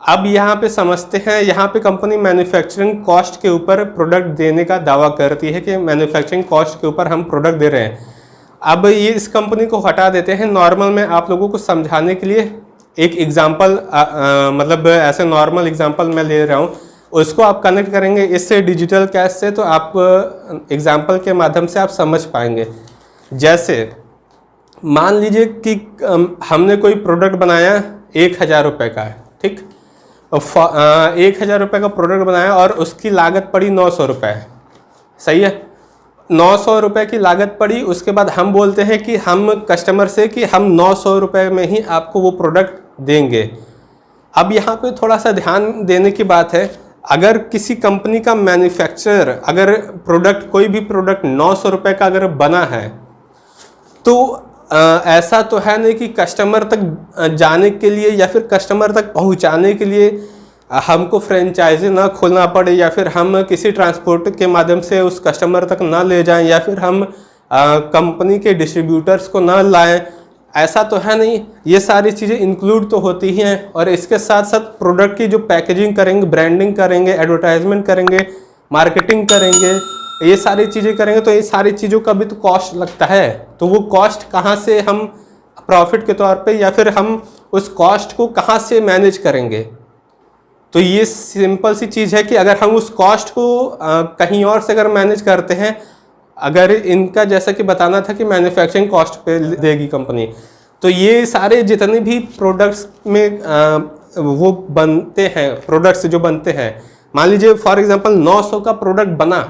अब यहाँ पे समझते हैं, यहाँ पे कंपनी मैन्युफैक्चरिंग कॉस्ट के ऊपर प्रोडक्ट देने का दावा करती है कि मैन्युफैक्चरिंग कॉस्ट के ऊपर हम प्रोडक्ट दे रहे हैं। अब ये इस कंपनी को हटा देते हैं। नॉर्मल में आप लोगों को समझाने के लिए एक एग्जाम्पल, मतलब ऐसे नॉर्मल एग्जाम्पल मैं ले रहा हूँ, उसको आप कनेक्ट करेंगे इससे डिजिटल कैश से, तो आप एग्जाम्पल के माध्यम से आप समझ पाएंगे। जैसे मान लीजिए कि हमने कोई प्रोडक्ट बनाया 1,000 रुपये का है, ठीक। 1,000 रुपये का प्रोडक्ट बनाया और उसकी लागत पड़ी 900 रुपये, सही है। 900 रुपये की लागत पड़ी। उसके बाद हम बोलते हैं कि हम कस्टमर से कि हम 900 रुपये में ही आपको वो प्रोडक्ट देंगे। अब यहाँ पे थोड़ा सा ध्यान देने की बात है, अगर किसी कंपनी का मैन्युफैक्चरर अगर प्रोडक्ट, कोई भी प्रोडक्ट 900 रुपये का अगर बना है, तो ऐसा तो है नहीं कि कस्टमर तक जाने के लिए या फिर कस्टमर तक पहुंचाने के लिए हमको फ्रेंचाइजी ना खोलना पड़े, या फिर हम किसी ट्रांसपोर्ट के माध्यम से उस कस्टमर तक ना ले जाएं, या फिर हम कंपनी के डिस्ट्रीब्यूटर्स को ना लाएं। ऐसा तो है नहीं, ये सारी चीज़ें इंक्लूड तो होती ही हैं। और इसके साथ साथ प्रोडक्ट की जो पैकेजिंग करेंगे, ब्रांडिंग करेंगे, एडवर्टाइजमेंट करेंगे, मार्केटिंग करेंगे, ये सारी चीज़ें करेंगे, तो ये सारी चीज़ों का भी तो कॉस्ट लगता है। तो वो कॉस्ट कहाँ से हम प्रॉफिट के तौर पे, या फिर हम उस कॉस्ट को कहाँ से मैनेज करेंगे। तो ये सिंपल सी चीज़ है कि अगर हम उस कॉस्ट को कहीं और से अगर मैनेज करते हैं, अगर इनका जैसा कि बताना था कि मैन्युफैक्चरिंग कॉस्ट पे देगी कंपनी, तो ये सारे जितने भी प्रोडक्ट्स में वो बनते हैं, प्रोडक्ट्स जो बनते हैं, मान लीजिए फॉर एग्जांपल 900 का प्रोडक्ट बना,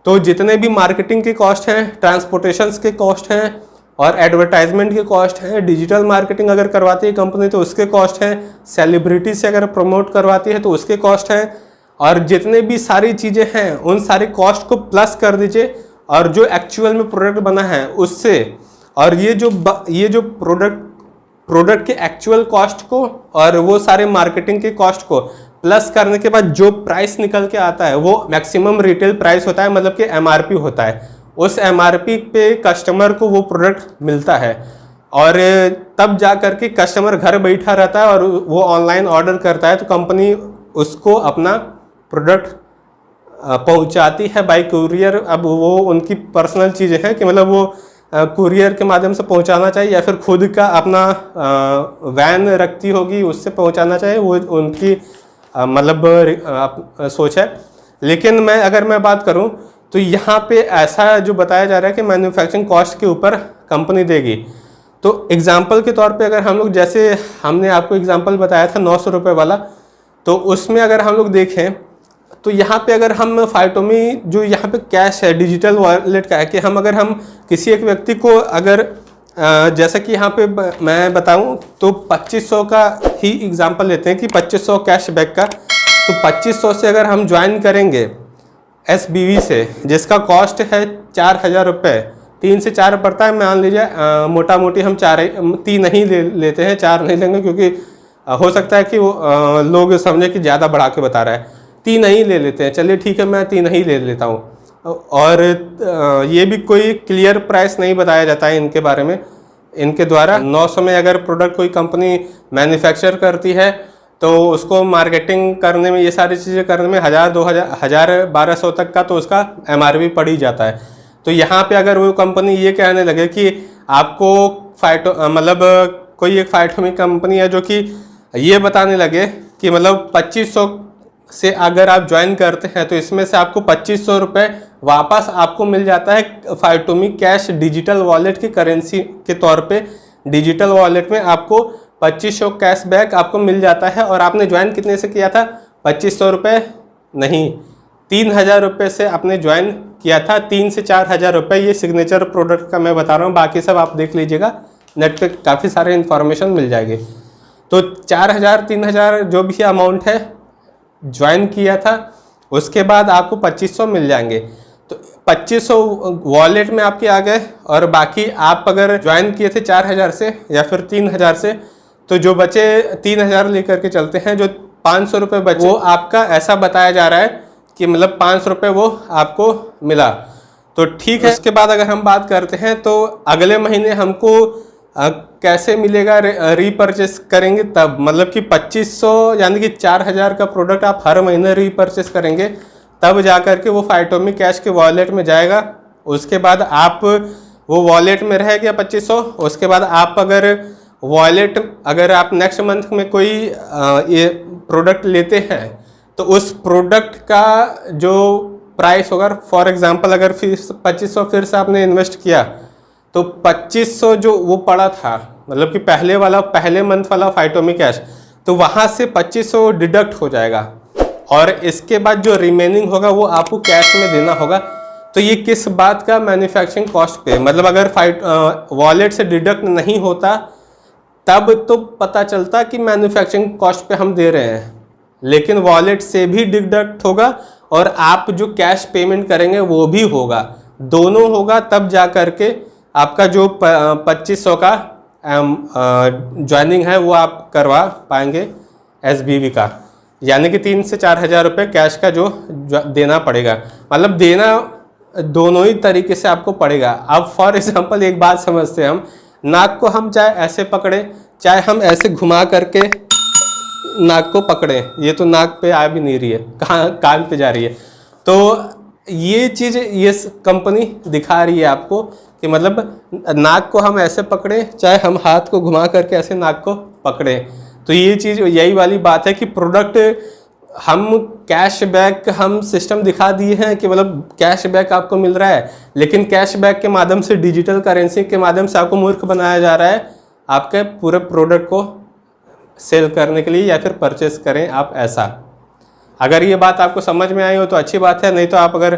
तो जितने भी मार्केटिंग के कॉस्ट हैं, ट्रांसपोर्टेशंस के कॉस्ट हैं, और एडवर्टाइजमेंट के कॉस्ट हैं, डिजिटल मार्केटिंग अगर करवाती है कंपनी तो उसके कॉस्ट हैं, सेलिब्रिटी से अगर प्रमोट करवाती है तो उसके कॉस्ट हैं, और जितने भी सारी चीज़ें हैं उन सारे कॉस्ट को प्लस कर दीजिए, और जो एक्चुअल में प्रोडक्ट बना है उससे, और ये जो प्रोडक्ट प्रोडक्ट के एक्चुअल कॉस्ट को और वो सारे मार्केटिंग के कॉस्ट को प्लस करने के बाद जो प्राइस निकल के आता है वो मैक्सिमम रिटेल प्राइस होता है, मतलब कि एमआरपी होता है। उस एमआरपी पे कस्टमर को वो प्रोडक्ट मिलता है और तब जा कर के कस्टमर घर बैठा रहता है और वो ऑनलाइन ऑर्डर करता है, तो कंपनी उसको अपना प्रोडक्ट पहुंचाती है बाय कुरियर। अब वो उनकी पर्सनल चीज़ें हैं कि मतलब वो कुरियर के माध्यम से पहुंचाना चाहिए या फिर खुद का अपना वैन रखती होगी उससे पहुंचाना चाहिए, वो उनकी मतलब सोच है। लेकिन अगर मैं बात करूं तो यहाँ पे ऐसा जो बताया जा रहा है कि मैन्युफैक्चरिंग कॉस्ट के ऊपर कंपनी देगी। तो एग्जांपल के तौर पे अगर हम लोग, जैसे हमने आपको एग्जांपल बताया था 900 रुपये वाला, तो उसमें अगर हम लोग देखें तो यहाँ पे अगर हम फाइटोमी जो यहाँ पे कैश है डिजिटल वॉलेट का है कि अगर हम किसी एक व्यक्ति को अगर जैसा कि यहाँ पे मैं बताऊँ तो 2500 का ही एग्जांपल लेते हैं कि 2500 कैशबैक का, तो 2500 से अगर हम ज्वाइन करेंगे SBV से जिसका कॉस्ट है 4000 रुपये, 3 से 4 पड़ता है, मान लीजिए मोटा मोटी हम 3 ही लेते हैं, 4 नहीं लेंगे क्योंकि हो सकता है कि वो लोग समझे कि ज़्यादा बढ़ा के बता रहा है, 3 ही ले लेते हैं, चलिए ठीक है मैं 3 ही ले लेता हूँ। और ये भी कोई क्लियर प्राइस नहीं बताया जाता है इनके बारे में, इनके द्वारा 900 में अगर प्रोडक्ट कोई कंपनी मैन्युफैक्चर करती है तो उसको मार्केटिंग करने में, ये सारी चीज़ें करने में 1000, 2000, 1200 तक का तो उसका MRP पड़ ही जाता है। तो यहाँ पे अगर वो कंपनी ये कहने लगे कि आपको मतलब कोई एक फाइटोमी कंपनी है जो कि ये बताने लगे कि मतलब 2500 से अगर आप ज्वाइन करते हैं तो इसमें से आपको 2500 रुपये वापस आपको मिल जाता है फाइटोमी कैश डिजिटल वॉलेट की करेंसी के तौर पे। डिजिटल वॉलेट में आपको 2500 कैशबैक आपको मिल जाता है। और आपने ज्वाइन कितने से किया था? 2500 रुपये नहीं, 3000 रुपये से आपने ज्वाइन किया था। 3 से 4000 रुपये ये सिग्नेचर प्रोडक्ट का मैं बता रहा हूँ, बाकी सब आप देख लीजिएगा, नेट पे काफ़ी सारे इन्फॉर्मेशन मिल जाएगी। तो 4000 3000 जो भी अमाउंट है ज्वाइन किया था, उसके बाद आपको 2500 मिल जाएंगे। तो 2500 वॉलेट में आपके आ गए और बाकी आप अगर ज्वाइन किए थे 4000 से या फिर 3000 से, तो जो बचे 3000 लेकर के चलते हैं, जो 500 रुपये बचे वो आपका ऐसा बताया जा रहा है कि मतलब 500 रुपये वो आपको मिला। तो ठीक है। उसके बाद अगर हम बात करते हैं तो अगले महीने हमको कैसे मिलेगा, रीपरचेस करेंगे तब, मतलब कि 2500 यानी कि 4000 का प्रोडक्ट आप हर महीने रीपरचेस करेंगे तब जा कर के वो फाइटोमी कैश के वॉलेट में जाएगा। उसके बाद आप वो वॉलेट में रह गया 2500। उसके बाद आप अगर आप नेक्स्ट मंथ में कोई ये प्रोडक्ट लेते हैं तो उस प्रोडक्ट का जो प्राइस होगा, फॉर एग्जांपल अगर फिर 2500 फिर से आपने इन्वेस्ट किया तो 2500 जो वो पड़ा था, मतलब कि पहले मंथ वाला फाइटोमी कैश, तो वहाँ से 2500 डिडक्ट हो जाएगा और इसके बाद जो रिमेनिंग होगा वो आपको कैश में देना होगा। तो ये किस बात का? मैन्युफैक्चरिंग कॉस्ट पे। मतलब अगर वॉलेट से डिडक्ट नहीं होता तब तो पता चलता कि मैन्युफैक्चरिंग कॉस्ट पे हम दे रहे हैं, लेकिन वॉलेट से भी डिडक्ट होगा और आप जो कैश पेमेंट करेंगे वो भी होगा, दोनों होगा, तब जा करके आपका जो 2500 का ज्वाइनिंग है वो आप करवा पाएंगे SBV का। यानी कि 3 से 4000 रुपये कैश का जो देना पड़ेगा, मतलब देना दोनों ही तरीके से आपको पड़ेगा। अब फॉर एग्जांपल एक बात समझते हैं, हम नाक को हम चाहे ऐसे पकड़े चाहे हम ऐसे घुमा करके नाक को पकड़े, ये तो नाक पे आ भी नहीं रही है, कान पे जा रही है। तो ये चीज़ ये कंपनी दिखा रही है आपको कि मतलब नाक को हम ऐसे पकड़े चाहे हम हाथ को घुमा करके ऐसे नाक को पकड़े। तो ये चीज़ यही वाली बात है कि प्रोडक्ट हम कैशबैक हम सिस्टम दिखा दिए हैं कि मतलब कैशबैक आपको मिल रहा है, लेकिन कैशबैक के माध्यम से डिजिटल करेंसी के माध्यम से आपको मूर्ख बनाया जा रहा है आपके पूरे प्रोडक्ट को सेल करने के लिए या फिर परचेस करें आप ऐसा। अगर ये बात आपको समझ में आई हो तो अच्छी बात है, नहीं तो आप अगर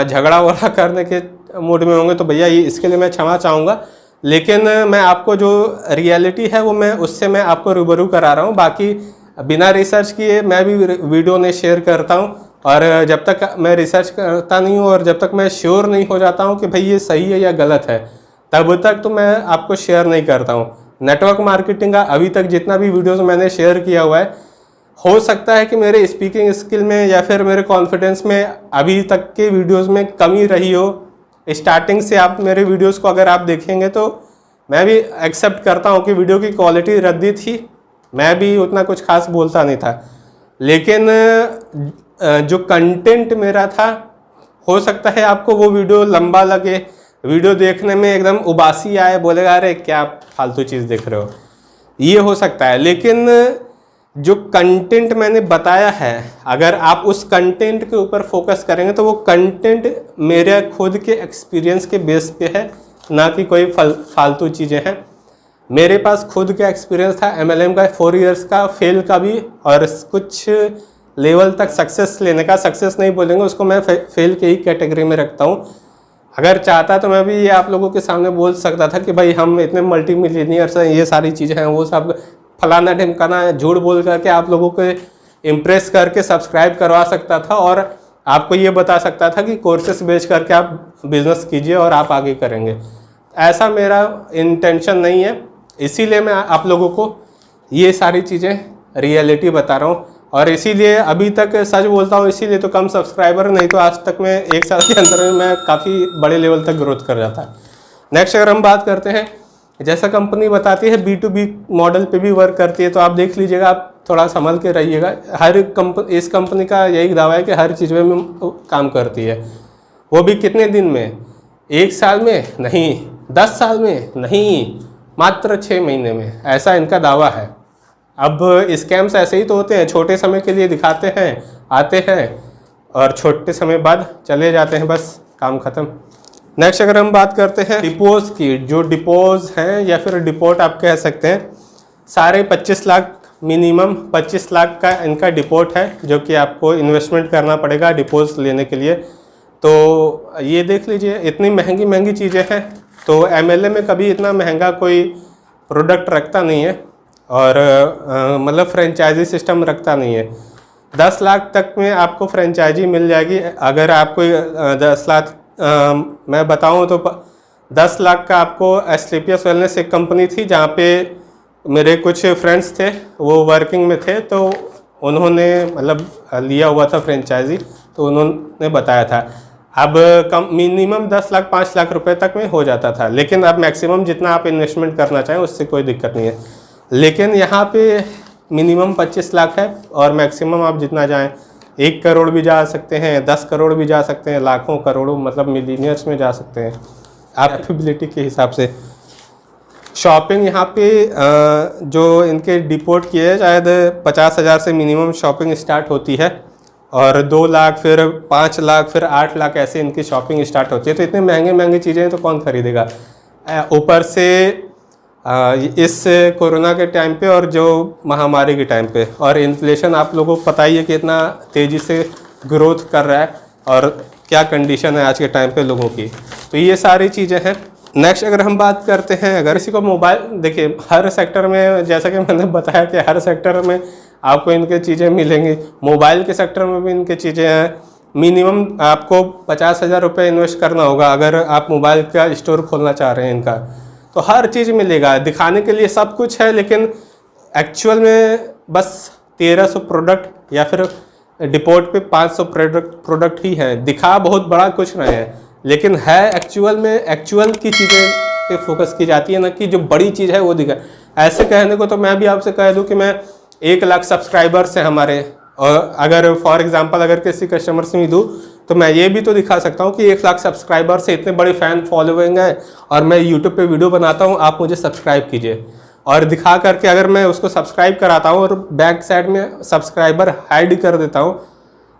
झगड़ा वगड़ा करने के मूड में होंगे तो भैया ये इसके लिए मैं क्षमा चाहूँगा। लेकिन मैं आपको जो रियलिटी है वो उससे मैं आपको रूबरू करा रहा हूँ। बाकी बिना रिसर्च किए मैं भी वीडियो नहीं शेयर करता हूँ, और जब तक मैं रिसर्च करता नहीं हूँ और जब तक मैं श्योर नहीं हो जाता हूँ कि भाई ये सही है या गलत है, तब तक तो मैं आपको शेयर नहीं करता हूँ। नेटवर्क मार्केटिंग का अभी तक जितना भी वीडियोस मैंने शेयर किया हुआ है, हो सकता है कि मेरे स्पीकिंग स्किल में या फिर मेरे कॉन्फिडेंस में अभी तक के वीडियोस में कमी रही हो। स्टार्टिंग से आप मेरे वीडियोस को अगर आप देखेंगे तो मैं भी एक्सेप्ट करता हूँ कि वीडियो की क्वालिटी रद्दी थी, मैं भी उतना कुछ खास बोलता नहीं था, लेकिन जो कंटेंट मेरा था, हो सकता है आपको वो वीडियो लंबा लगे, वीडियो देखने में एकदम उबासी आए, बोलेगा अरे क्या फालतू चीज़ देख रहे हो, ये हो सकता है। लेकिन जो कंटेंट मैंने बताया है, अगर आप उस कंटेंट के ऊपर फोकस करेंगे तो वो कंटेंट मेरे खुद के एक्सपीरियंस के बेस पे है, ना कि कोई फालतू चीज़ें हैं। मेरे पास खुद का एक्सपीरियंस था MLM का 4 इयर्स का, फेल का भी, और कुछ लेवल तक सक्सेस लेने का। सक्सेस नहीं बोलेंगे उसको, मैं फेल के ही कैटेगरी में रखता हूँ। अगर चाहता तो मैं भी ये आप लोगों के सामने बोल सकता था कि भाई हम इतने मल्टी मिलियनियर्स हैं, ये सारी चीज़ें हैं, वो सब फलाना ढिमकाना झूठ बोल करके आप लोगों को इम्प्रेस करके सब्सक्राइब करवा सकता था, और आपको ये बता सकता था कि कोर्सेस बेच करके आप बिजनेस कीजिए और आप आगे करेंगे। ऐसा मेरा इंटेंशन नहीं है, इसीलिए मैं आप लोगों को ये सारी चीज़ें रियलिटी बता रहा हूँ। और इसीलिए अभी तक सच बोलता हूँ, इसीलिए तो कम सब्सक्राइबर, नहीं तो आज तक मैं 1 साल के अंदर में मैं काफ़ी बड़े लेवल तक ग्रोथ कर जाता है। नेक्स्ट अगर हम बात करते हैं, जैसा कंपनी बताती है B2B मॉडल पे भी वर्क करती है, तो आप देख लीजिएगा, आप थोड़ा संभल के रहिएगा। इस कंपनी का यही दावा है कि हर चीज़ में काम करती है, वो भी कितने दिन में, 1 साल में नहीं, 10 साल में नहीं, मात्र 6 महीने में, ऐसा इनका दावा है। अब स्कैम्स ऐसे ही तो होते हैं, छोटे समय के लिए दिखाते हैं, आते हैं और छोटे समय बाद चले जाते हैं, बस काम ख़त्म। नेक्स्ट अगर हम बात करते हैं डिपोज की, जो डिपोज हैं या फिर डिपोट आप कह सकते हैं, सारे 25 लाख, मिनिमम 25 लाख का इनका डिपोट है, जो कि आपको इन्वेस्टमेंट करना पड़ेगा डिपोज लेने के लिए। तो ये देख लीजिए, इतनी महंगी महंगी चीज़ें हैं। तो MLM में कभी इतना महंगा कोई प्रोडक्ट रखता नहीं है, और मतलब फ्रेंचाइजी सिस्टम रखता नहीं है। 10 लाख तक में आपको फ्रेंचाइजी मिल जाएगी। अगर आपको 10 लाख मैं बताऊं तो 10 लाख का आपको एस्क्लेपियस वेलनेस एक कंपनी थी, जहां पे मेरे कुछ फ्रेंड्स थे, वो वर्किंग में थे, तो उन्होंने मतलब लिया हुआ था फ्रेंचाइजी, तो उन्होंने बताया था। अब कम मिनिमम 10 लाख 5 लाख रुपए तक में हो जाता था, लेकिन अब मैक्सिमम जितना आप इन्वेस्टमेंट करना चाहें उससे कोई दिक्कत नहीं है। लेकिन यहाँ पे मिनिमम 25 लाख है, और मैक्सिमम आप जितना जाएं, 1 करोड़ भी जा सकते हैं, 10 करोड़ भी जा सकते हैं, लाखों करोड़ों मतलब मिलीनियर्स में जा सकते हैं आप कैपेबिलिटी के हिसाब से। शॉपिंग यहाँ पे जो इनके डिपोट किए हैं, शायद 50,000 से मिनिमम शॉपिंग स्टार्ट होती है, और 2 लाख, फिर 5 लाख, फिर 8 लाख, ऐसे इनकी शॉपिंग स्टार्ट होती है। तो इतने महंगे महंगे चीज़ें तो कौन खरीदेगा। ऊपर से इस कोरोना के टाइम पे और जो महामारी के टाइम पे, और इन्फ्लेशन आप लोगों को पता ही है कि इतना तेज़ी से ग्रोथ कर रहा है, और क्या कंडीशन है आज के टाइम पे लोगों की। तो ये सारी चीज़ें हैं। नेक्स्ट अगर हम बात करते हैं, अगर किसी को मोबाइल, देखिए हर सेक्टर में, जैसा कि मैंने बताया कि हर सेक्टर में आपको इनके चीज़ें मिलेंगी। मोबाइल के सेक्टर में भी इनके चीज़ें हैं। मिनिमम आपको 50,000 रुपये इन्वेस्ट करना होगा अगर आप मोबाइल का स्टोर खोलना चाह रहे हैं इनका। तो हर चीज़ मिलेगा, दिखाने के लिए सब कुछ है, लेकिन एक्चुअल में बस 1300 प्रोडक्ट या फिर डिपोट पे 500 प्रोडक्ट ही है। दिखा बहुत बड़ा कुछ नहीं है, लेकिन है एक्चुअल में, एक्चुअल की चीज़ें पे फोकस की जाती है, ना कि जो बड़ी चीज़ है वो दिखा। ऐसे कहने को तो मैं भी आपसे कह दूं कि मैं 1 लाख सब्सक्राइबर्स हैं हमारे, और अगर फॉर एग्जांपल अगर किसी कस्टमर से भी दूँ तो मैं ये भी तो दिखा सकता हूँ कि 1 लाख सब्सक्राइबर से इतने बड़े फ़ैन फॉलोइंग है, और मैं यूट्यूब पे वीडियो बनाता हूँ, आप मुझे सब्सक्राइब कीजिए। और दिखा करके अगर मैं उसको सब्सक्राइब कराता हूँ और बैक साइड में सब्सक्राइबर हाइड कर देता हूँ,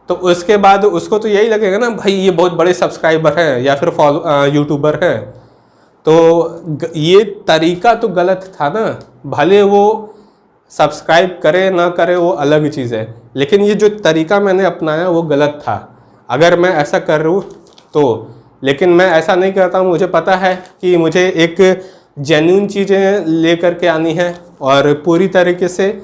तो उसके बाद उसको तो यही लगेगा ना, भाई ये बहुत बड़े सब्सक्राइबर हैं या फिर यूट्यूबर हैं। तो ये तरीका तो गलत था ना। भले वो सब्सक्राइब करे ना करे वो अलग चीज़ है, लेकिन ये जो तरीका मैंने अपनाया वो गलत था। अगर मैं ऐसा कर रहा हूँ तो, लेकिन मैं ऐसा नहीं करता। मुझे पता है कि मुझे एक जेन्युइन चीज़ें ले करके आनी है, और पूरी तरीके से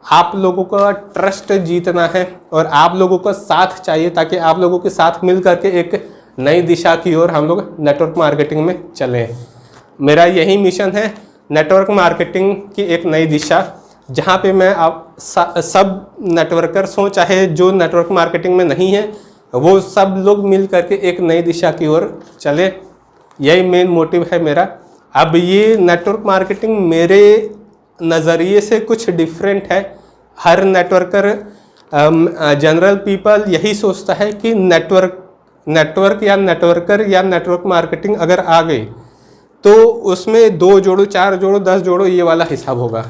आप लोगों का ट्रस्ट जीतना है, और आप लोगों का साथ चाहिए, ताकि आप लोगों के साथ मिल करके एक नई दिशा की ओर हम लोग नेटवर्क मार्केटिंग में चलें। मेरा यही मिशन है। नेटवर्क मार्केटिंग की एक नई दिशा, जहाँ पे मैं आप सब नेटवर्कर्स हों, चाहे जो नेटवर्क मार्केटिंग में नहीं है, वो सब लोग मिल करके एक नई दिशा की ओर चले। यही मेन मोटिव है मेरा। अब ये नेटवर्क मार्केटिंग मेरे नज़रिए से कुछ डिफरेंट है। हर नेटवर्कर, जनरल पीपल यही सोचता है कि नेटवर्क या नेटवर्कर या नेटवर्क मार्केटिंग अगर आ गई तो उसमें 2 जोड़ो, 4 जोड़ो, 10 जोड़ो, ये वाला हिसाब होगा।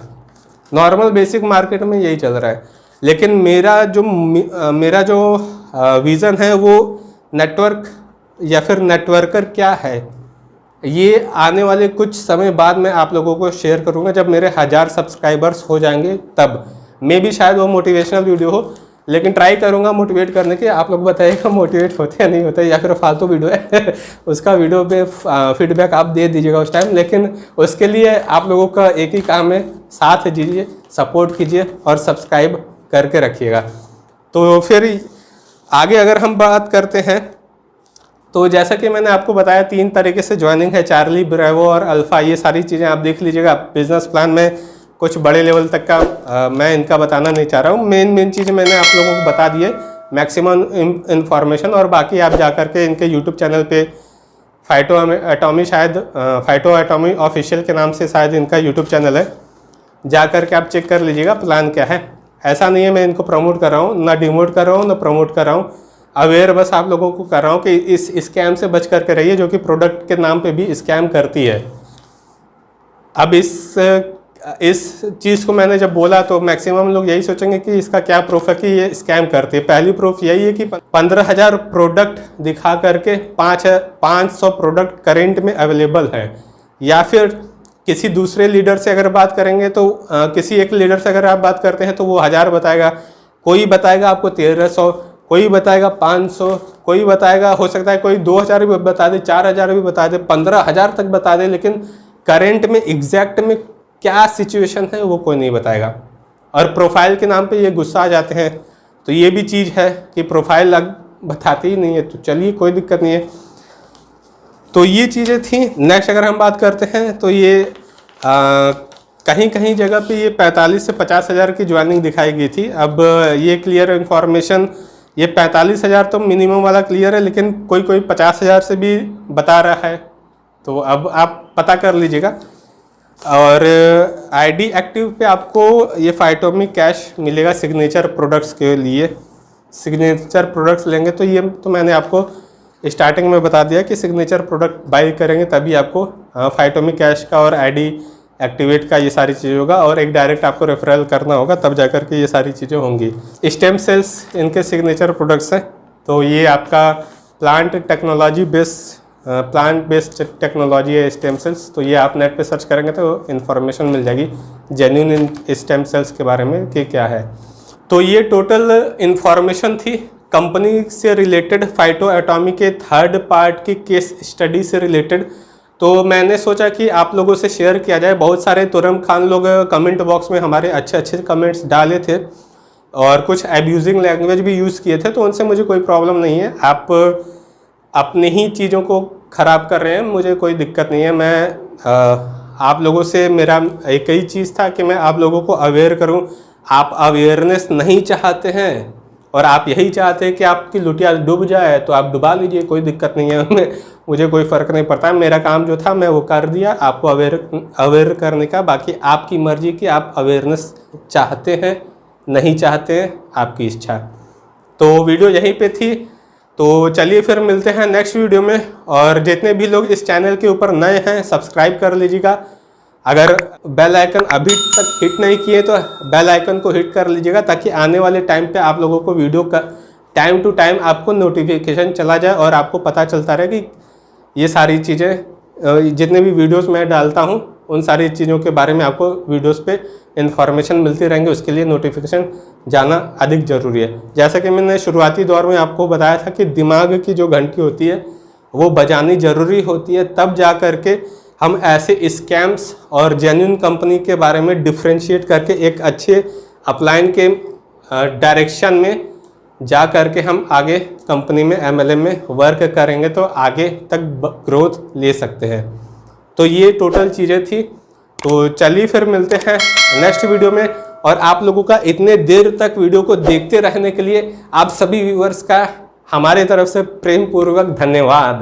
नॉर्मल बेसिक मार्केट में यही चल रहा है। लेकिन मेरा जो विज़न है वो नेटवर्क या फिर नेटवर्कर क्या है, ये आने वाले कुछ समय बाद मैं आप लोगों को शेयर करूंगा। जब मेरे 1000 सब्सक्राइबर्स हो जाएंगे तब मे भी शायद वो मोटिवेशनल वीडियो हो, लेकिन ट्राई करूंगा मोटिवेट करने के। आप लोग बताइएगा मोटिवेट होते या नहीं होते, या फिर फालतू वीडियो है उसका वीडियो पे फीडबैक आप दे दीजिएगा उस टाइम। लेकिन उसके लिए आप लोगों का एक ही काम है, साथ दीजिए, सपोर्ट कीजिए और सब्सक्राइब करके रखिएगा। तो फिर आगे अगर हम बात करते हैं तो जैसा कि मैंने आपको बताया 3 तरीके से ज्वाइनिंग है, चार्ली, ब्रेवो और अल्फ़ा। ये सारी चीज़ें आप देख लीजिएगा। बिजनेस प्लान में कुछ बड़े लेवल तक का मैं इनका बताना नहीं चाह रहा हूँ। मेन चीज़ें मैंने आप लोगों को बता दी है, मैक्सिमम इन्फॉर्मेशन। और बाकी आप जा कर के इनके यूट्यूब चैनल पे फाइटो एटॉमी ऑफिशियल के नाम से शायद इनका यूट्यूब चैनल है, जा कर के आप चेक कर लीजिएगा प्लान क्या है। ऐसा नहीं है मैं इनको प्रमोट कर रहा हूँ, ना डिमोट कर रहा हूँ, ना प्रमोट कर रहा हूँ। अवेयर बस आप लोगों को कर रहा हूँ कि इस स्कैम से बच करके रहिए, जो कि प्रोडक्ट के नाम पे भी स्कैम करती है। अब इस चीज़ को मैंने जब बोला तो मैक्सिमम लोग यही सोचेंगे कि इसका क्या प्रूफ है कि ये स्कैम करती है। पहली प्रूफ यही है कि 15,000 प्रोडक्ट दिखा करके 500 प्रोडक्ट करेंट में अवेलेबल है। या फिर किसी दूसरे लीडर से अगर बात करेंगे तो किसी एक लीडर से अगर आप बात करते हैं तो वो 1000 बताएगा, कोई बताएगा आपको 1300, कोई बताएगा 500, कोई बताएगा, हो सकता है कोई 2000 भी बता दे, 4000 भी बता दे, 15,000 तक बता दे, लेकिन करेंट में एग्जैक्ट में क्या सिचुएशन है वो कोई नहीं बताएगा। और प्रोफाइल के नाम पे ये गुस्सा आ जाते हैं। तो ये भी चीज़ है कि प्रोफाइल बताती ही नहीं है, तो चलिए कोई दिक्कत नहीं है। तो ये चीज़ें थी। नेक्स्ट अगर हम बात करते हैं तो ये कहीं कहीं जगह पे ये 45 से 50,000 की ज्वाइनिंग दिखाई गई थी। अब ये क्लियर इन्फॉर्मेशन, ये 45,000 तो मिनिमम वाला क्लियर है, लेकिन कोई 50,000 से भी बता रहा है। तो अब आप पता कर लीजिएगा। और आईडी एक्टिव पे आपको ये फाइटोमी कैश मिलेगा सिग्नेचर प्रोडक्ट्स के लिए। सिग्नेचर प्रोडक्ट्स लेंगे तो ये तो मैंने आपको स्टार्टिंग में बता दिया कि सिग्नेचर प्रोडक्ट बाई करेंगे तभी आपको फाइटोमी कैश का और आईडी एक्टिवेट का ये सारी चीज़ें होगा। और एक डायरेक्ट आपको रेफरल करना होगा, तब जाकर के ये सारी चीज़ें होंगी। स्टेम सेल्स इनके सिग्नेचर प्रोडक्ट्स हैं। तो ये आपका प्लांट बेस्ड टेक्नोलॉजी है स्टेम सेल्स। तो ये आप नेट पे सर्च करेंगे तो इन्फॉर्मेशन मिल जाएगी जेन्युइन स्टेम सेल्स के बारे में कि क्या है। तो ये टोटल इन्फॉर्मेशन थी कंपनी से रिलेटेड, फाइटो एटॉमी के 3rd पार्ट की केस स्टडी से रिलेटेड। तो मैंने सोचा कि आप लोगों से शेयर किया जाए। बहुत सारे तुरम खान लोग कमेंट बॉक्स में हमारे अच्छे कमेंट्स डाले थे और कुछ एब्यूजिंग लैंग्वेज भी यूज़ किए थे, तो उनसे मुझे कोई प्रॉब्लम नहीं है। आप अपनी ही चीज़ों को ख़राब कर रहे हैं, मुझे कोई दिक्कत नहीं है। मैं आप लोगों से मेरा एक ही चीज़ था कि मैं आप लोगों को अवेयर करूं। आप अवेयरनेस नहीं चाहते हैं और आप यही चाहते हैं कि आपकी लुटिया डूब जाए, तो आप डुबा लीजिए, कोई दिक्कत नहीं है। मुझे कोई फ़र्क नहीं पड़ता। मेरा काम जो था मैं वो कर दिया, आपको अवेयर करने का। बाकी आपकी मर्ज़ी कि आप अवेयरनेस चाहते हैं नहीं चाहते हैं, आपकी इच्छा। तो वीडियो यहीं पे थी। तो चलिए फिर मिलते हैं नेक्स्ट वीडियो में। और जितने भी लोग इस चैनल के ऊपर नए हैं सब्सक्राइब कर लीजिएगा। अगर बेल आइकन अभी तक हिट नहीं किए तो बेल आइकन को हिट कर लीजिएगा, ताकि आने वाले टाइम पे आप लोगों को वीडियो का टाइम टू टाइम आपको नोटिफिकेशन चला जाए और आपको पता चलता रहे कि ये सारी चीज़ें, जितने भी वीडियोस मैं डालता हूँ उन सारी चीज़ों के बारे में आपको वीडियोस पे इन्फॉर्मेशन मिलती रहेंगे। उसके लिए नोटिफिकेशन जाना अधिक ज़रूरी है। जैसा कि मैंने शुरुआती दौर में आपको बताया था कि दिमाग की जो घंटी होती है वो बजानी ज़रूरी होती है, तब जा कर के हम ऐसे स्कैम्स और जेन्युइन कंपनी के बारे में डिफ्रेंशिएट करके एक अच्छे अपलाइन के डायरेक्शन में जा करके हम आगे कंपनी में MLM में वर्क करेंगे तो आगे तक ग्रोथ ले सकते हैं। तो ये टोटल चीज़ें थी। तो चलिए फिर मिलते हैं नेक्स्ट वीडियो में। और आप लोगों का इतने देर तक वीडियो को देखते रहने के लिए आप सभी व्यूअर्स का हमारे तरफ से प्रेम पूर्वक धन्यवाद।